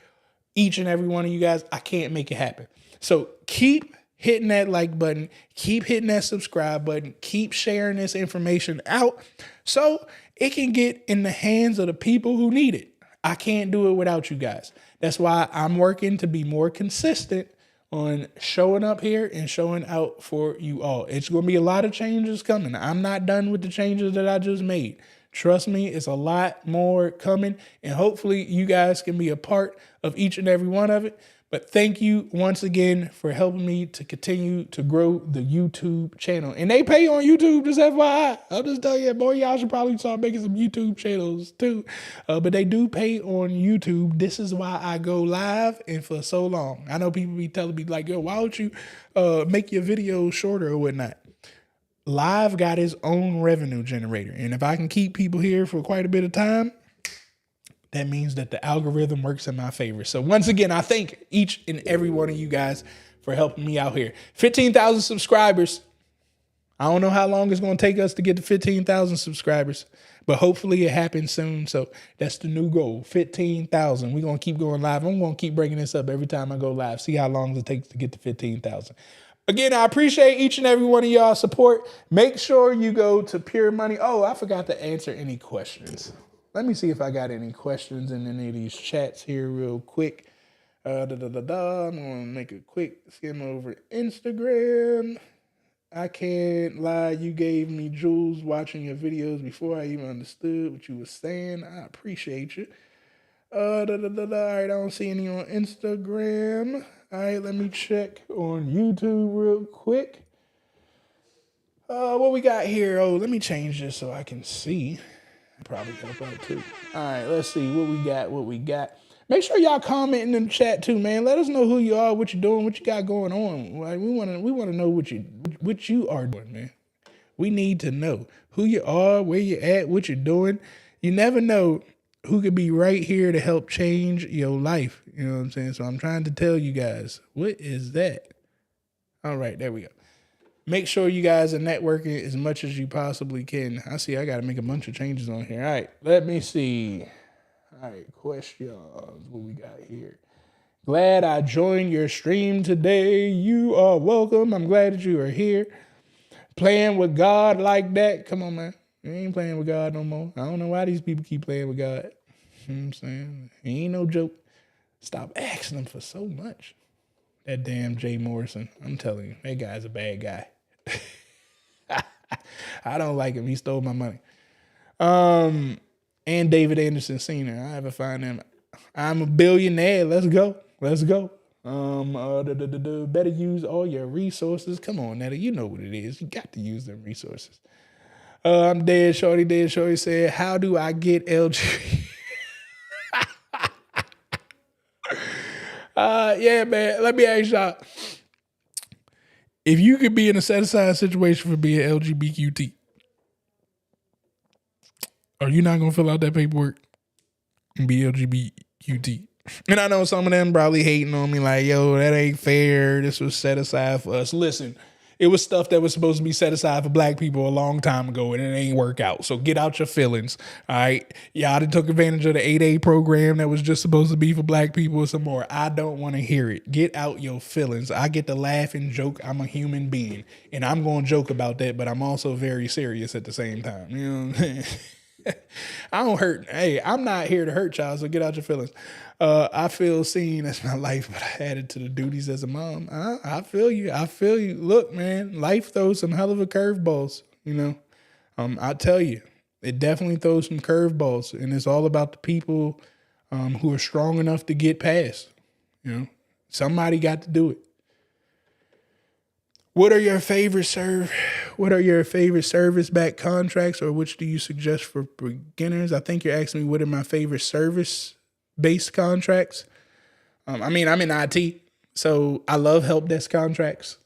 each and every one of you guys, I can't make it happen. So keep hitting that like button, keep hitting that subscribe button, keep sharing this information out so it can get in the hands of the people who need it. I can't do it without you guys. That's why I'm working to be more consistent on showing up here and showing out for you all. It's going to be a lot of changes coming. I'm not done with the changes that I just made. Trust me, it's a lot more coming, and hopefully you guys can be a part of each and every one of it. But thank you once again for helping me to continue to grow the YouTube channel. And they pay on YouTube, just FYI. I'll just tell you, boy, y'all should probably start making some YouTube channels too. But they do pay on YouTube. This is why I go live and for so long. I know people be telling me like, yo, why don't you make your videos shorter or whatnot? Live got its own revenue generator. And if I can keep people here for quite a bit of time, that means that the algorithm works in my favor. So once again, I thank each and every one of you guys for helping me out here. 15,000 subscribers. I don't know how long it's going to take us to get to 15,000 subscribers, but hopefully it happens soon. So that's the new goal, 15,000. We're going to keep going live. I'm going to keep bringing this up every time I go live. See how long it takes to get to 15,000. Again, I appreciate each and every one of y'all's support. Make sure you go to Pure Money. Oh, I forgot to answer any questions. Let me see if I got any questions in any of these chats here real quick. I'm going to make a quick skim over Instagram. I can't lie. You gave me jewels watching your videos before I even understood what you were saying. I appreciate you. All right, I don't see any on Instagram. All right, let me check on YouTube real quick. What we got here? Oh, let me change this so I can see. Probably help out too. All right, let's see what we got. What we got. Make sure y'all commenting in the chat too, man. Let us know who you are, what you're doing, what you got going on. Like we wanna know what you are doing, man. We need to know who you are, where you're at, what you're doing. You never know who could be right here to help change your life. You know what I'm saying? So I'm trying to tell you guys, what is that? All right, there we go. Make sure you guys are networking as much as you possibly can. I see I got to make a bunch of changes on here. All right, let me see. All right, questions. What we got here? Glad I joined your stream today. You are welcome. I'm glad that you are here. Playing with God like that. Come on, man. You ain't playing with God no more. I don't know why these people keep playing with God. You know what I'm saying? It ain't no joke. Stop asking them for so much. That damn Jay Morrison. I'm telling you, that guy's a bad guy. I don't like him. He stole my money. And David Anderson Sr. I haven't found him. I'm a billionaire. Let's go. Let's go. Better use all your resources. Come on, Netta. You know what it is. You got to use them resources. I'm dead, Shorty. Dead, Shorty said, how do I get LG? Yeah, man. Let me ask y'all. If you could be in a set-aside situation for being LGBTQT, are you not going to fill out that paperwork and be LGBTQT? And I know some of them probably hating on me like, yo, that ain't fair. This was set aside for us. Listen, it was stuff that was supposed to be set aside for black people a long time ago, and it ain't work out. So get out your feelings, all right? Y'all done took advantage of the 8A program that was just supposed to be for black people and some more. I don't want to hear it. Get out your feelings. I get to laugh and joke. I'm a human being, and I'm going to joke about that, but I'm also very serious at the same time. You know what I'm saying? I don't hurt. Hey, I'm not here to hurt y'all, so get out your feelings. I feel seen as my life, but I added to the duties as a mom. I feel you. I feel you. Look, man, life throws some hell of a curveballs, you know. I tell you, it definitely throws some curveballs, and it's all about the people who are strong enough to get past. You know, somebody got to do it. What are your favorite service back contracts, or which do you suggest for beginners? I think you're asking me what are my favorite service based contracts. I'm in IT, so I love help desk contracts.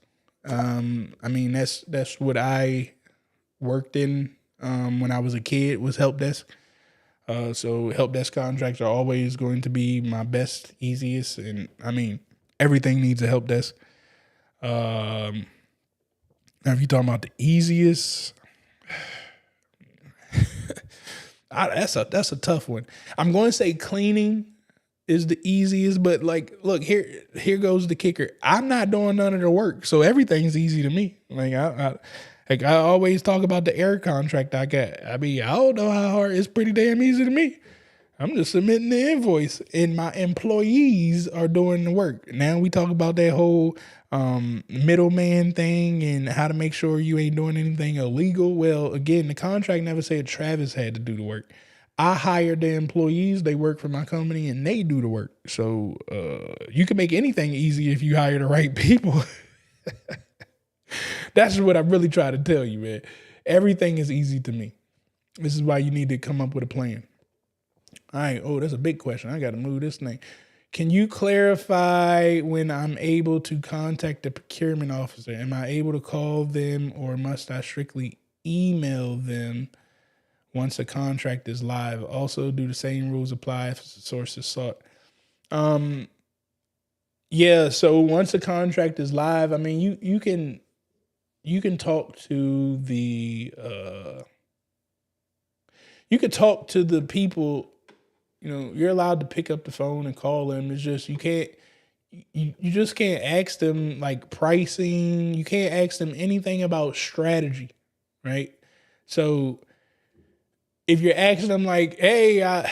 That's what I worked in when I was a kid, was help desk. So help desk contracts are always going to be my best, easiest, and everything needs a help desk. Now, if you're talking about the easiest, that's a tough one. I'm going to say cleaning is the easiest, but like, look, here goes the kicker. I'm not doing none of the work, so everything's easy to me. Like I always talk about the air contract I got. I don't know how hard. It's pretty damn easy to me. I'm just submitting the invoice, and my employees are doing the work. Now we talk about that whole middleman thing and how to make sure you ain't doing anything illegal. Well, again, the contract never said Travis had to do the work. I hired the employees. They work for my company, and they do the work. So you can make anything easy if you hire the right people. That's what I really try to tell you, man. Everything is easy to me. This is why you need to come up with a plan. All right. Oh, that's a big question. I got to move this thing. Can you clarify when I'm able to contact the procurement officer? Am I able to call them, or must I strictly email them once a contract is live? Also, do the same rules apply if the source is sought? Yeah. So once a contract is live, you can talk to the people. You know, you're allowed to pick up the phone and call them. It's just you just can't ask them like pricing. You can't ask them anything about strategy, right? So if you're asking them like, hey,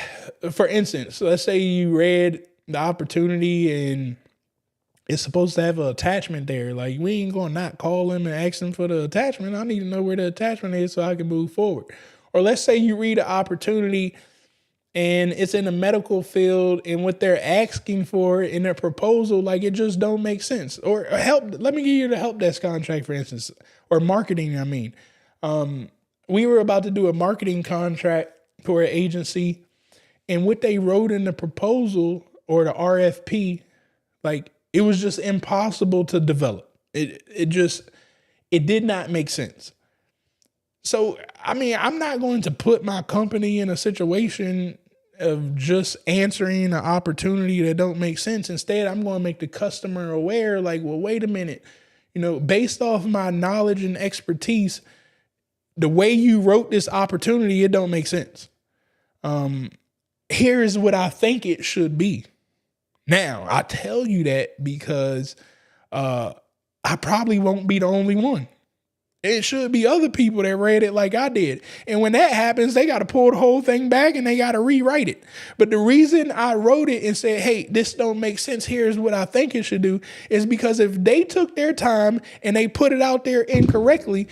for instance, let's say you read the opportunity and it's supposed to have an attachment there. Like, we ain't going to not call them and ask them for the attachment. I need to know where the attachment is so I can move forward. Or let's say you read an opportunity and it's in the medical field, and what they're asking for in their proposal, like it just don't make sense. Or help, let me give you the help desk contract, for instance, or marketing. I mean, we were about to do a marketing contract for an agency, and what they wrote in the proposal or the RFP, like it was just impossible to develop. It did not make sense. So, I mean, I'm not going to put my company in a situation of just answering an opportunity that don't make sense. Instead, I'm going to make the customer aware, like, well, wait a minute, based off my knowledge and expertise, the way you wrote this opportunity, it don't make sense. Here's what I think it should be. Now, I tell you that because I probably won't be the only one. It should be other people that read it like I did. And when that happens, they got to pull the whole thing back and they got to rewrite it. But the reason I wrote it and said, hey, this don't make sense, here's what I think it should do, is because if they took their time and they put it out there incorrectly,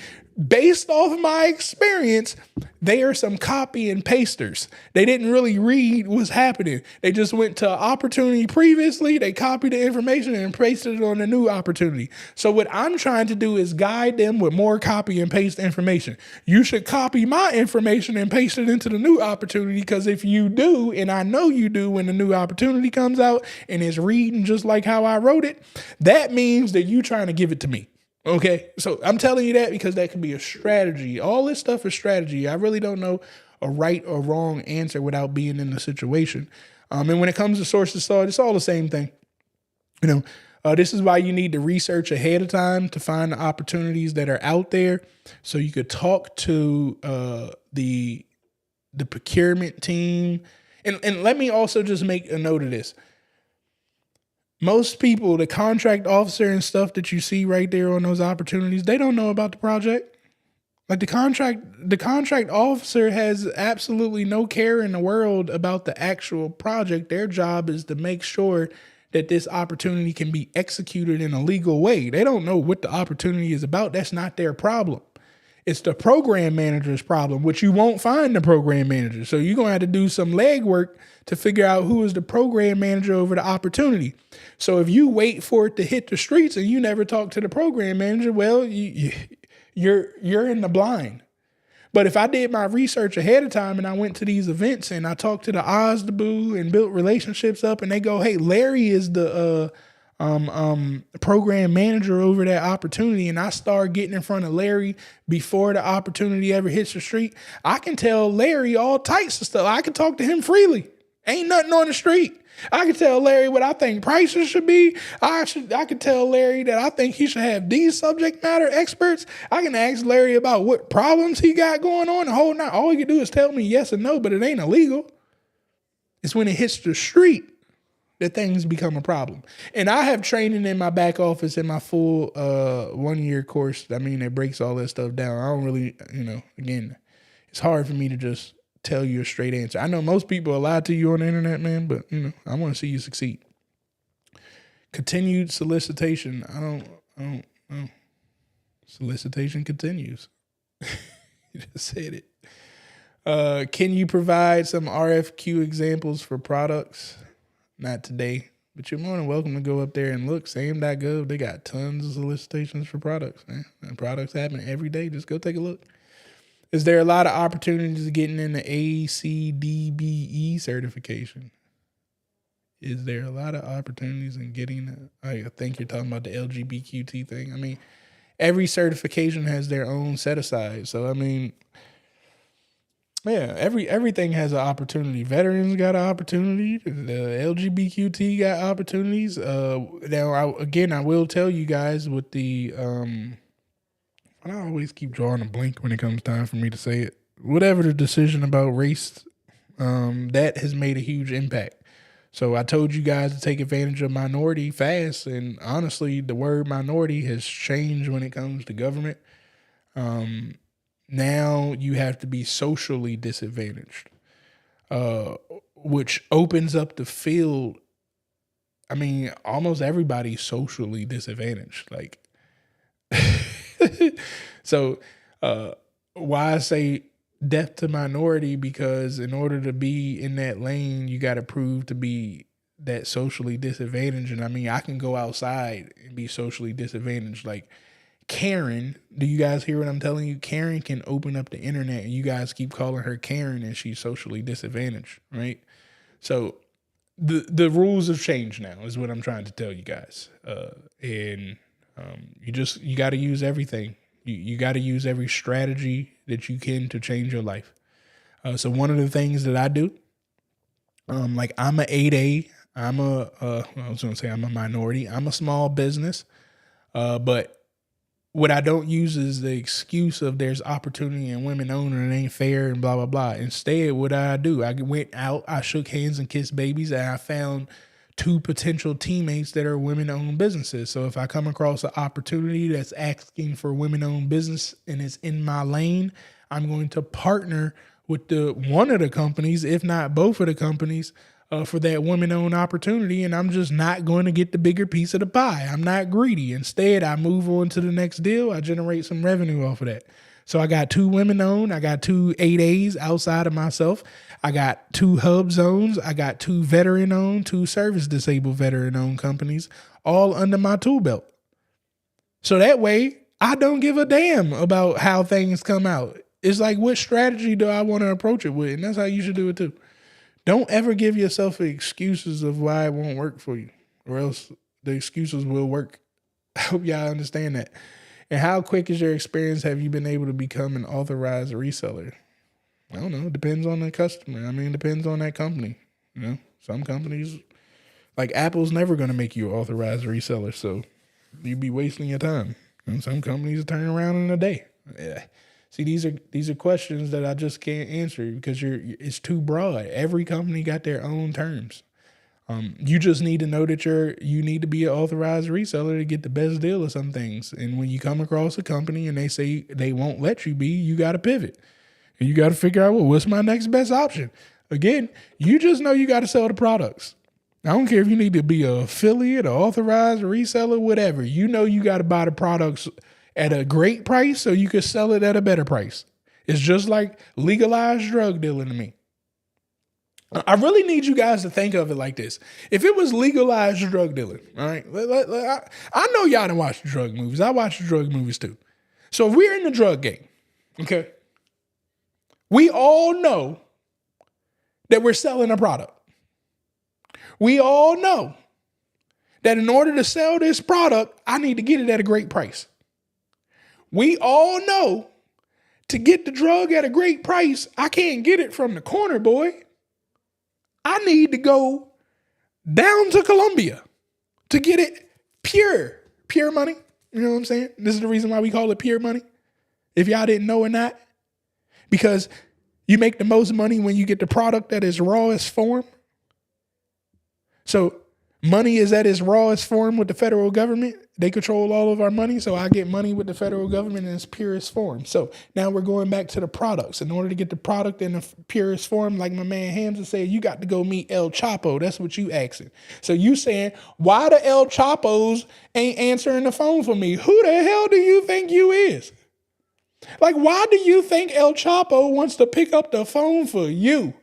based off my experience, they are some copy and pasters. They didn't really read what's happening. They just went to opportunity previously, they copied the information and pasted it on the new opportunity. So what I'm trying to do is guide them with more copy and paste information. You should copy my information and paste it into the new opportunity, because if you do, and I know you do, when the new opportunity comes out and it's reading just like how I wrote it, that means that you trying to give it to me. Okay, so I'm telling you that because that could be a strategy. All this stuff is strategy. I really don't know a right or wrong answer without being in the situation. And when it comes to sources, it's all the same thing. This is why you need to research ahead of time to find the opportunities that are out there, so you could talk to the procurement team. And let me also just make a note of this. Most people, the contract officer and stuff that you see right there on those opportunities, they don't know about the project. Like the contract officer has absolutely no care in the world about the actual project. Their job is to make sure that this opportunity can be executed in a legal way. They don't know what the opportunity is about. That's not their problem. It's the program manager's problem, which you won't find the program manager. So you're going to have to do some legwork to figure out who is the program manager over the opportunity. So if you wait for it to hit the streets and you never talk to the program manager, well, you're in the blind. But if I did my research ahead of time and I went to these events and I talked to the Oz, the Boo, and built relationships up, and they go, hey, Larry is the program manager over that opportunity, and I start getting in front of Larry before the opportunity ever hits the street, I can tell Larry all types of stuff. I can talk to him freely. Ain't nothing on the street. I can tell Larry what I think prices should be. I can tell Larry that I think he should have these subject matter experts. I can ask Larry about what problems he got going on. The whole night, all he can do is tell me yes or no, but it ain't illegal. It's when it hits the street that things become a problem. And I have training in my back office in my full 1 year course. I mean, it breaks all that stuff down. I don't really, again, it's hard for me to just tell you a straight answer. I know most people lie to you on the internet, man, but I want to see you succeed. Continued solicitation. I don't. Solicitation continues. You just said it. Can you provide some RFQ examples for products? Not today, but you're more than welcome to go up there and look. Sam.gov, they got tons of solicitations for products, man. And products happen every day. Just go take a look. Is there a lot of opportunities getting in the ACDBE certification? Is there a lot of opportunities in getting I think you're talking about the LGBTQT thing. I mean, every certification has their own set aside. So, I mean, yeah, everything has an opportunity. Veterans got an opportunity. The LGBTQT got opportunities. Now, I will tell you guys with the I always keep drawing a blank when it comes time for me to say it. Whatever the decision about race, that has made a huge impact. So I told you guys to take advantage of minority fast, and honestly, the word minority has changed when it comes to government. Now you have to be socially disadvantaged, which opens up the field. I mean, almost everybody's socially disadvantaged. Like, so why I say death to minority, because in order to be in that lane, you got to prove to be that socially disadvantaged. And I mean, I can go outside and be socially disadvantaged. Like Karen, do you guys hear what I'm telling you? Karen can open up the internet and you guys keep calling her Karen and she's socially disadvantaged, right? So the rules have changed now is what I'm trying to tell you guys. And you got to use everything. You got to use every strategy that you can to change your life. So one of the things that I do, like I'm a 8A, I was going to say I'm a minority. I'm a small business. But what I don't use is the excuse of there's opportunity and women own and it ain't fair and blah, blah, blah. Instead, what I do, I went out, I shook hands and kissed babies, and I found 2 potential teammates that are women-owned businesses. So if I come across an opportunity that's asking for women-owned business and it's in my lane, I'm going to partner with one of the companies, if not both of the companies, for that women-owned opportunity, and I'm just not going to get the bigger piece of the pie. I'm not greedy. Instead, I move on to the next deal. I generate some revenue off of that. So I got 2 women-owned. I got 2 8As outside of myself. I got 2 hub zones. I got 2 veteran-owned, 2 service-disabled veteran-owned companies, all under my tool belt. So that way, I don't give a damn about how things come out. It's like, what strategy do I want to approach it with? And that's how you should do it too. Don't ever give yourself excuses of why it won't work for you, or else the excuses will work. I hope y'all understand that. And how quick is your experience? Have you been able to become an authorized reseller? I don't know. It depends on the customer. I mean, it depends on that company. You know, some companies, like Apple's never going to make you an authorized reseller, so you'd be wasting your time. And some companies turn around in a day. Yeah. See, these are questions that I just can't answer because it's too broad. Every company got their own terms. You just need to know that you need to be an authorized reseller to get the best deal of some things. And when you come across a company and they say they won't let you be, you got to pivot. And you got to figure out, well, what's my next best option? Again, you just know you got to sell the products. I don't care if you need to be an affiliate, an authorized reseller, whatever. You know you got to buy the products at a great price so you can sell it at a better price. It's just like legalized drug dealing to me. I really need you guys to think of it like this. If it was legalized drug dealing, all right, I know y'all done watch drug movies. I watch drug movies too. So if we're in the drug game, okay, we all know that we're selling a product. We all know that in order to sell this product, I need to get it at a great price. We all know to get the drug at a great price, I can't get it from the corner boy. I need to go down to Colombia to get it pure money. You know what I'm saying? This is the reason why we call it pure money. If y'all didn't know or not, because you make the most money when you get the product at its rawest form. So money is at its rawest form with the federal government. They control all of our money, so I get money with the federal government in its purest form. So now we're going back to the products. In order to get the product in the purest form, like my man Hamza said, you got to go meet El Chapo. That's what you asking. So you saying, why the El Chapos ain't answering the phone for me? Who the hell do you think you is? Like, why do you think El Chapo wants to pick up the phone for you?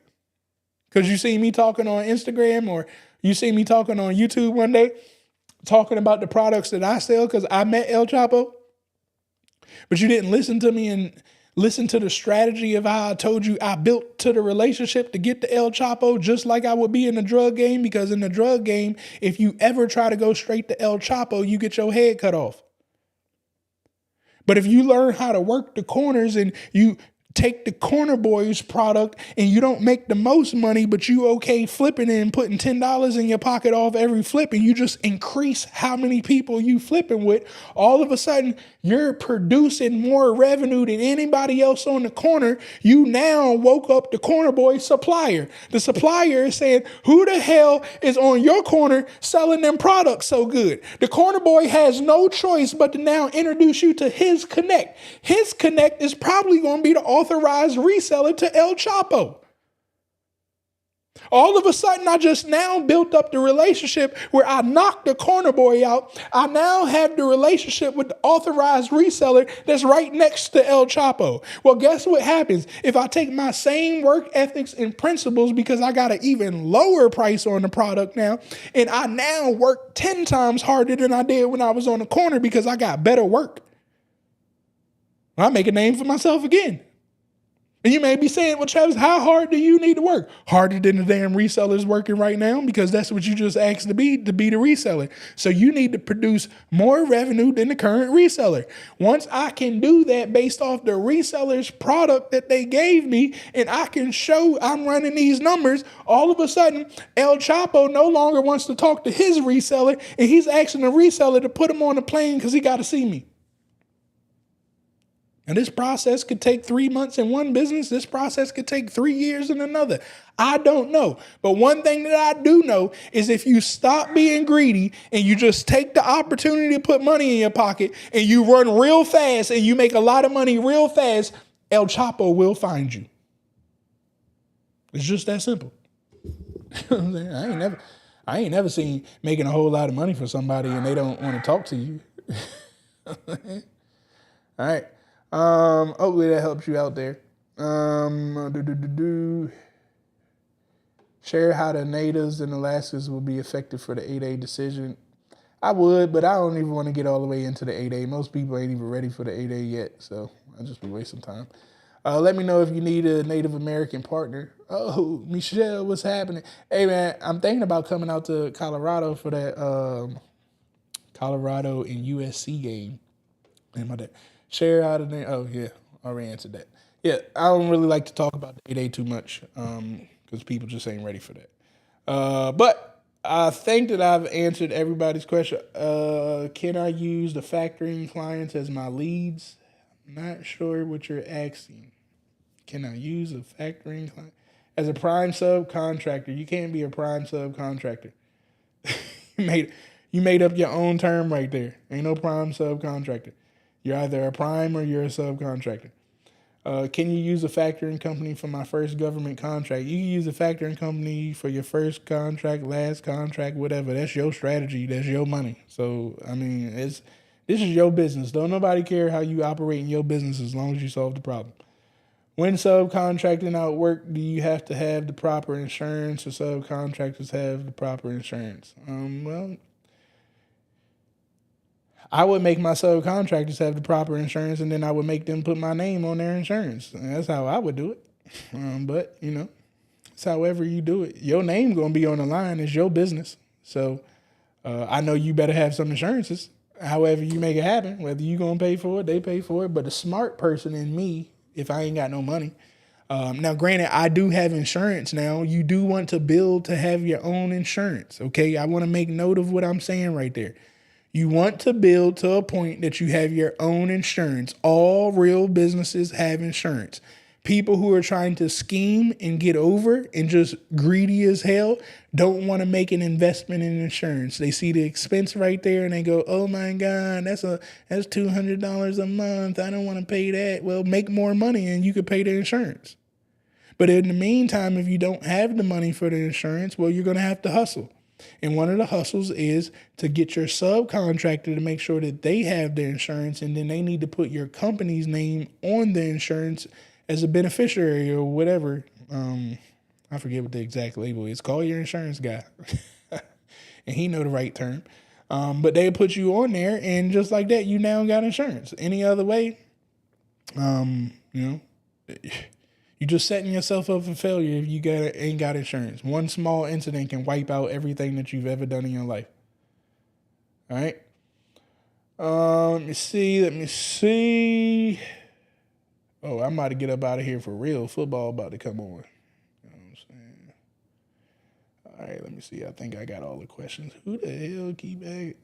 Because you see me talking on Instagram, or you see me talking on YouTube one day, talking about the products that I sell because I met El Chapo, but you didn't listen to me and listen to the strategy of how I told you I built to the relationship to get to El Chapo, just like I would be in the drug game, because in the drug game, if you ever try to go straight to El Chapo, you get your head cut off. But if you learn how to work the corners and you take the corner boy's product and you don't make the most money, but you okay flipping it and putting $10 in your pocket off every flip, and you just increase how many people you flipping with, all of a sudden you're producing more revenue than anybody else on the corner. You now woke up the corner boy's supplier. The supplier is saying, who the hell is on your corner selling them products so good? The corner boy has no choice but to now introduce you to his connect. His connect is probably going to be the authorized reseller to El Chapo. All of a sudden, I just now built up the relationship where I knocked the corner boy out. I now have the relationship with the authorized reseller that's right next to El Chapo. Well, guess what happens? If I take my same work ethics and principles, because I got an even lower price on the product now, and I now work 10 times harder than I did when I was on the corner because I got better work, I make a name for myself again. And you may be saying, well, Travis, how hard do you need to work? Harder than the damn resellers working right now, because that's what you just asked to be the reseller. So you need to produce more revenue than the current reseller. Once I can do that based off the reseller's product that they gave me, and I can show I'm running these numbers, all of a sudden, El Chapo no longer wants to talk to his reseller, and he's asking the reseller to put him on a plane because he got to see me. And this process could take 3 months in one business. This process could take 3 years in another. I don't know. But one thing that I do know is if you stop being greedy and you just take the opportunity to put money in your pocket and you run real fast and you make a lot of money real fast, El Chapo will find you. It's just that simple. I ain't never seen making a whole lot of money for somebody and they don't want to talk to you. All right. Hopefully that helps you out there. Share how the natives and Alaskans will be affected for the 8A decision. I would, but I don't even want to get all the way into the 8A. Most people ain't even ready for the 8A yet, so I'll just be wasting time. Let me know if you need a Native American partner. Oh, Michelle, what's happening? Hey, man, I'm thinking about coming out to Colorado for that Colorado and USC game. And my dad. Share out of there. Oh, yeah. I already answered that. Yeah, I don't really like to talk about the 8A too much because people just ain't ready for that. But I think that I've answered everybody's question. Can I use the factoring clients as my leads? Not sure what you're asking. Can I use a factoring client? As a prime subcontractor, you can't be a prime subcontractor. You made up your own term right there. Ain't no prime subcontractor. You're either a prime or you're a subcontractor. Can you use a factoring company for my first government contract? You can use a factoring company for your first contract, last contract, whatever. That's your strategy. That's your money. So, I mean, this is your business. Don't nobody care how you operate in your business as long as you solve the problem. When subcontracting out work, do you have to have the proper insurance, or subcontractors have the proper insurance? Well, I would make my subcontractors have the proper insurance, and then I would make them put my name on their insurance. And that's how I would do it. But, it's however you do it. Your name going to be on the line. It's your business. So I know you better have some insurances. However you make it happen, whether you going to pay for it, they pay for it. But the smart person in me, if I ain't got no money. Now, granted, I do have insurance now. You do want to build to have your own insurance, okay? I want to make note of what I'm saying right there. You want to build to a point that you have your own insurance. All real businesses have insurance. People who are trying to scheme and get over and just greedy as hell don't want to make an investment in insurance. They see the expense right there and they go, oh my God, that's $200 a month. I don't want to pay that. Well, make more money and you could pay the insurance. But in the meantime, if you don't have the money for the insurance, well, you're going to have to hustle. And one of the hustles is to get your subcontractor to make sure that they have their insurance, and then they need to put your company's name on the insurance as a beneficiary or whatever. I forget what the exact label is. Call your insurance guy. And he know the right term. But they put you on there, and just like that, you now got insurance. Any other way, you're just setting yourself up for failure if you ain't got insurance. One small incident can wipe out everything that you've ever done in your life. All right. Let me see. Oh, I'm about to get up out of here for real. Football about to come on. You know what I'm saying? All right, let me see. I think I got all the questions. Who the hell keep hitting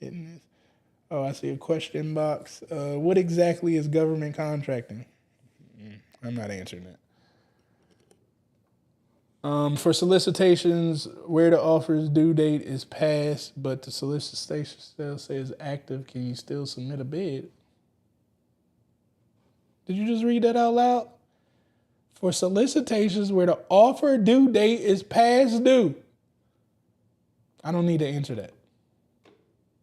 this? Oh, I see a question box. What exactly is government contracting? I'm not answering that. For solicitations, where the offer's due date is passed, but the solicitation still says active, can you still submit a bid? Did you just read that out loud? for solicitations where the offer due date is past due. I don't need to answer that.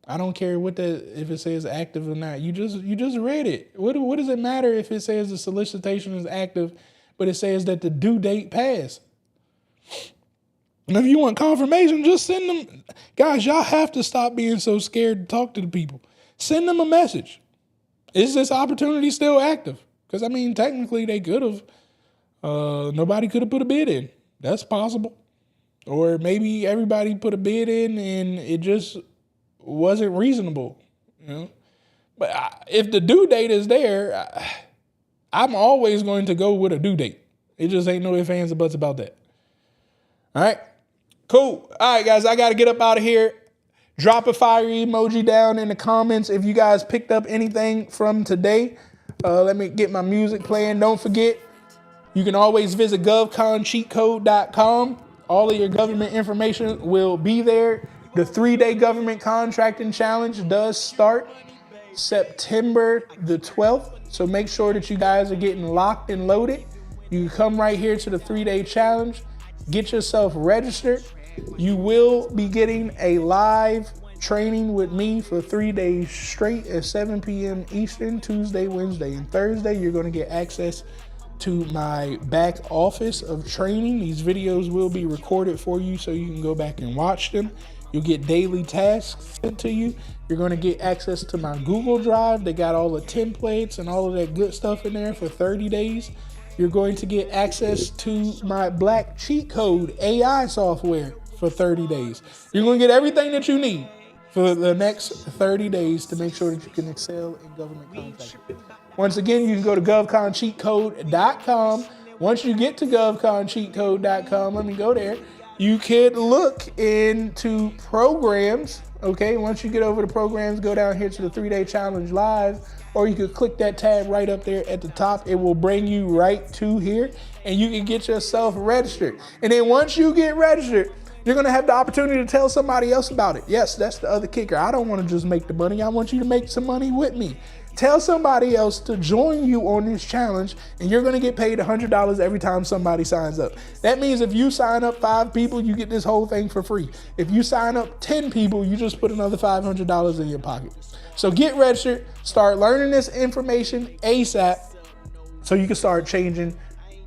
I don't care if it says active or not. You just read it. What does it matter if it says the solicitation is active, but it says that the due date passed? And if you want confirmation, just send them. Guys, y'all have to stop being so scared to talk to the people. Send them a message. Is this opportunity still active? Because, I mean, technically they could have. Nobody could have put a bid in. That's possible. Or maybe everybody put a bid in and it just wasn't reasonable. But if the due date is there, I'm always going to go with a due date. It just ain't no ifs, ands, or buts about that. All right. Cool. All right, guys, I got to get up out of here. Drop a fire emoji down in the comments if you guys picked up anything from today. Let me get my music playing. Don't forget, you can always visit govconcheatcode.com. All of your government information will be there. The 3-day government contracting challenge does start September the 12th. So make sure that you guys are getting locked and loaded. You can come right here to the 3-day challenge. Get yourself registered. You will be getting a live training with me for 3 days straight at 7 p.m. Eastern, Tuesday, Wednesday, and Thursday. You're going to get access to my back office of training. These videos will be recorded for you so you can go back and watch them. You'll get daily tasks sent to you. You're going to get access to my Google Drive. They got all the templates and all of that good stuff in there for 30 days. You're going to get access to my Black Cheat Code AI software for 30 days. You're going to get everything that you need for the next 30 days to make sure that you can excel in government contracting. Once again, you can go to govconcheatcode.com. Once you get to govconcheatcode.com, let me go there. You could look into programs. Okay, once you get over the programs, go down here to the 3-day challenge live, or you could click that tab right up there at the top. It will bring you right to here, and you can get yourself registered. And then once you get registered, you're going to have the opportunity to tell somebody else about it. Yes, that's the other kicker. I don't want to just make the money. I want you to make some money with me. Tell somebody else to join you on this challenge, and you're going to get paid $100 every time somebody signs up. That means if you sign up 5 people, you get this whole thing for free. If you sign up 10 people, you just put another $500 in your pocket. So get registered, start learning this information ASAP so you can start changing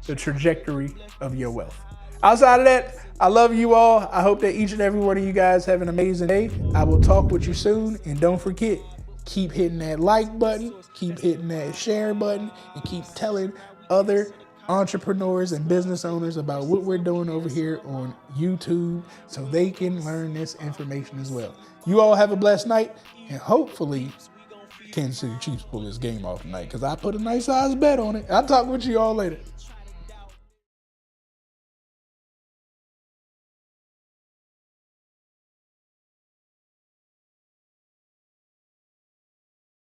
the trajectory of your wealth. Outside of that, I love you all. I hope that each and every one of you guys have an amazing day. I will talk with you soon, and don't forget, keep hitting that like button, keep hitting that share button, and keep telling other entrepreneurs and business owners about what we're doing over here on YouTube so they can learn this information as well. You all have a blessed night, and hopefully Kansas City Chiefs pull this game off tonight because I put a nice size bet on it. I'll talk with you all later.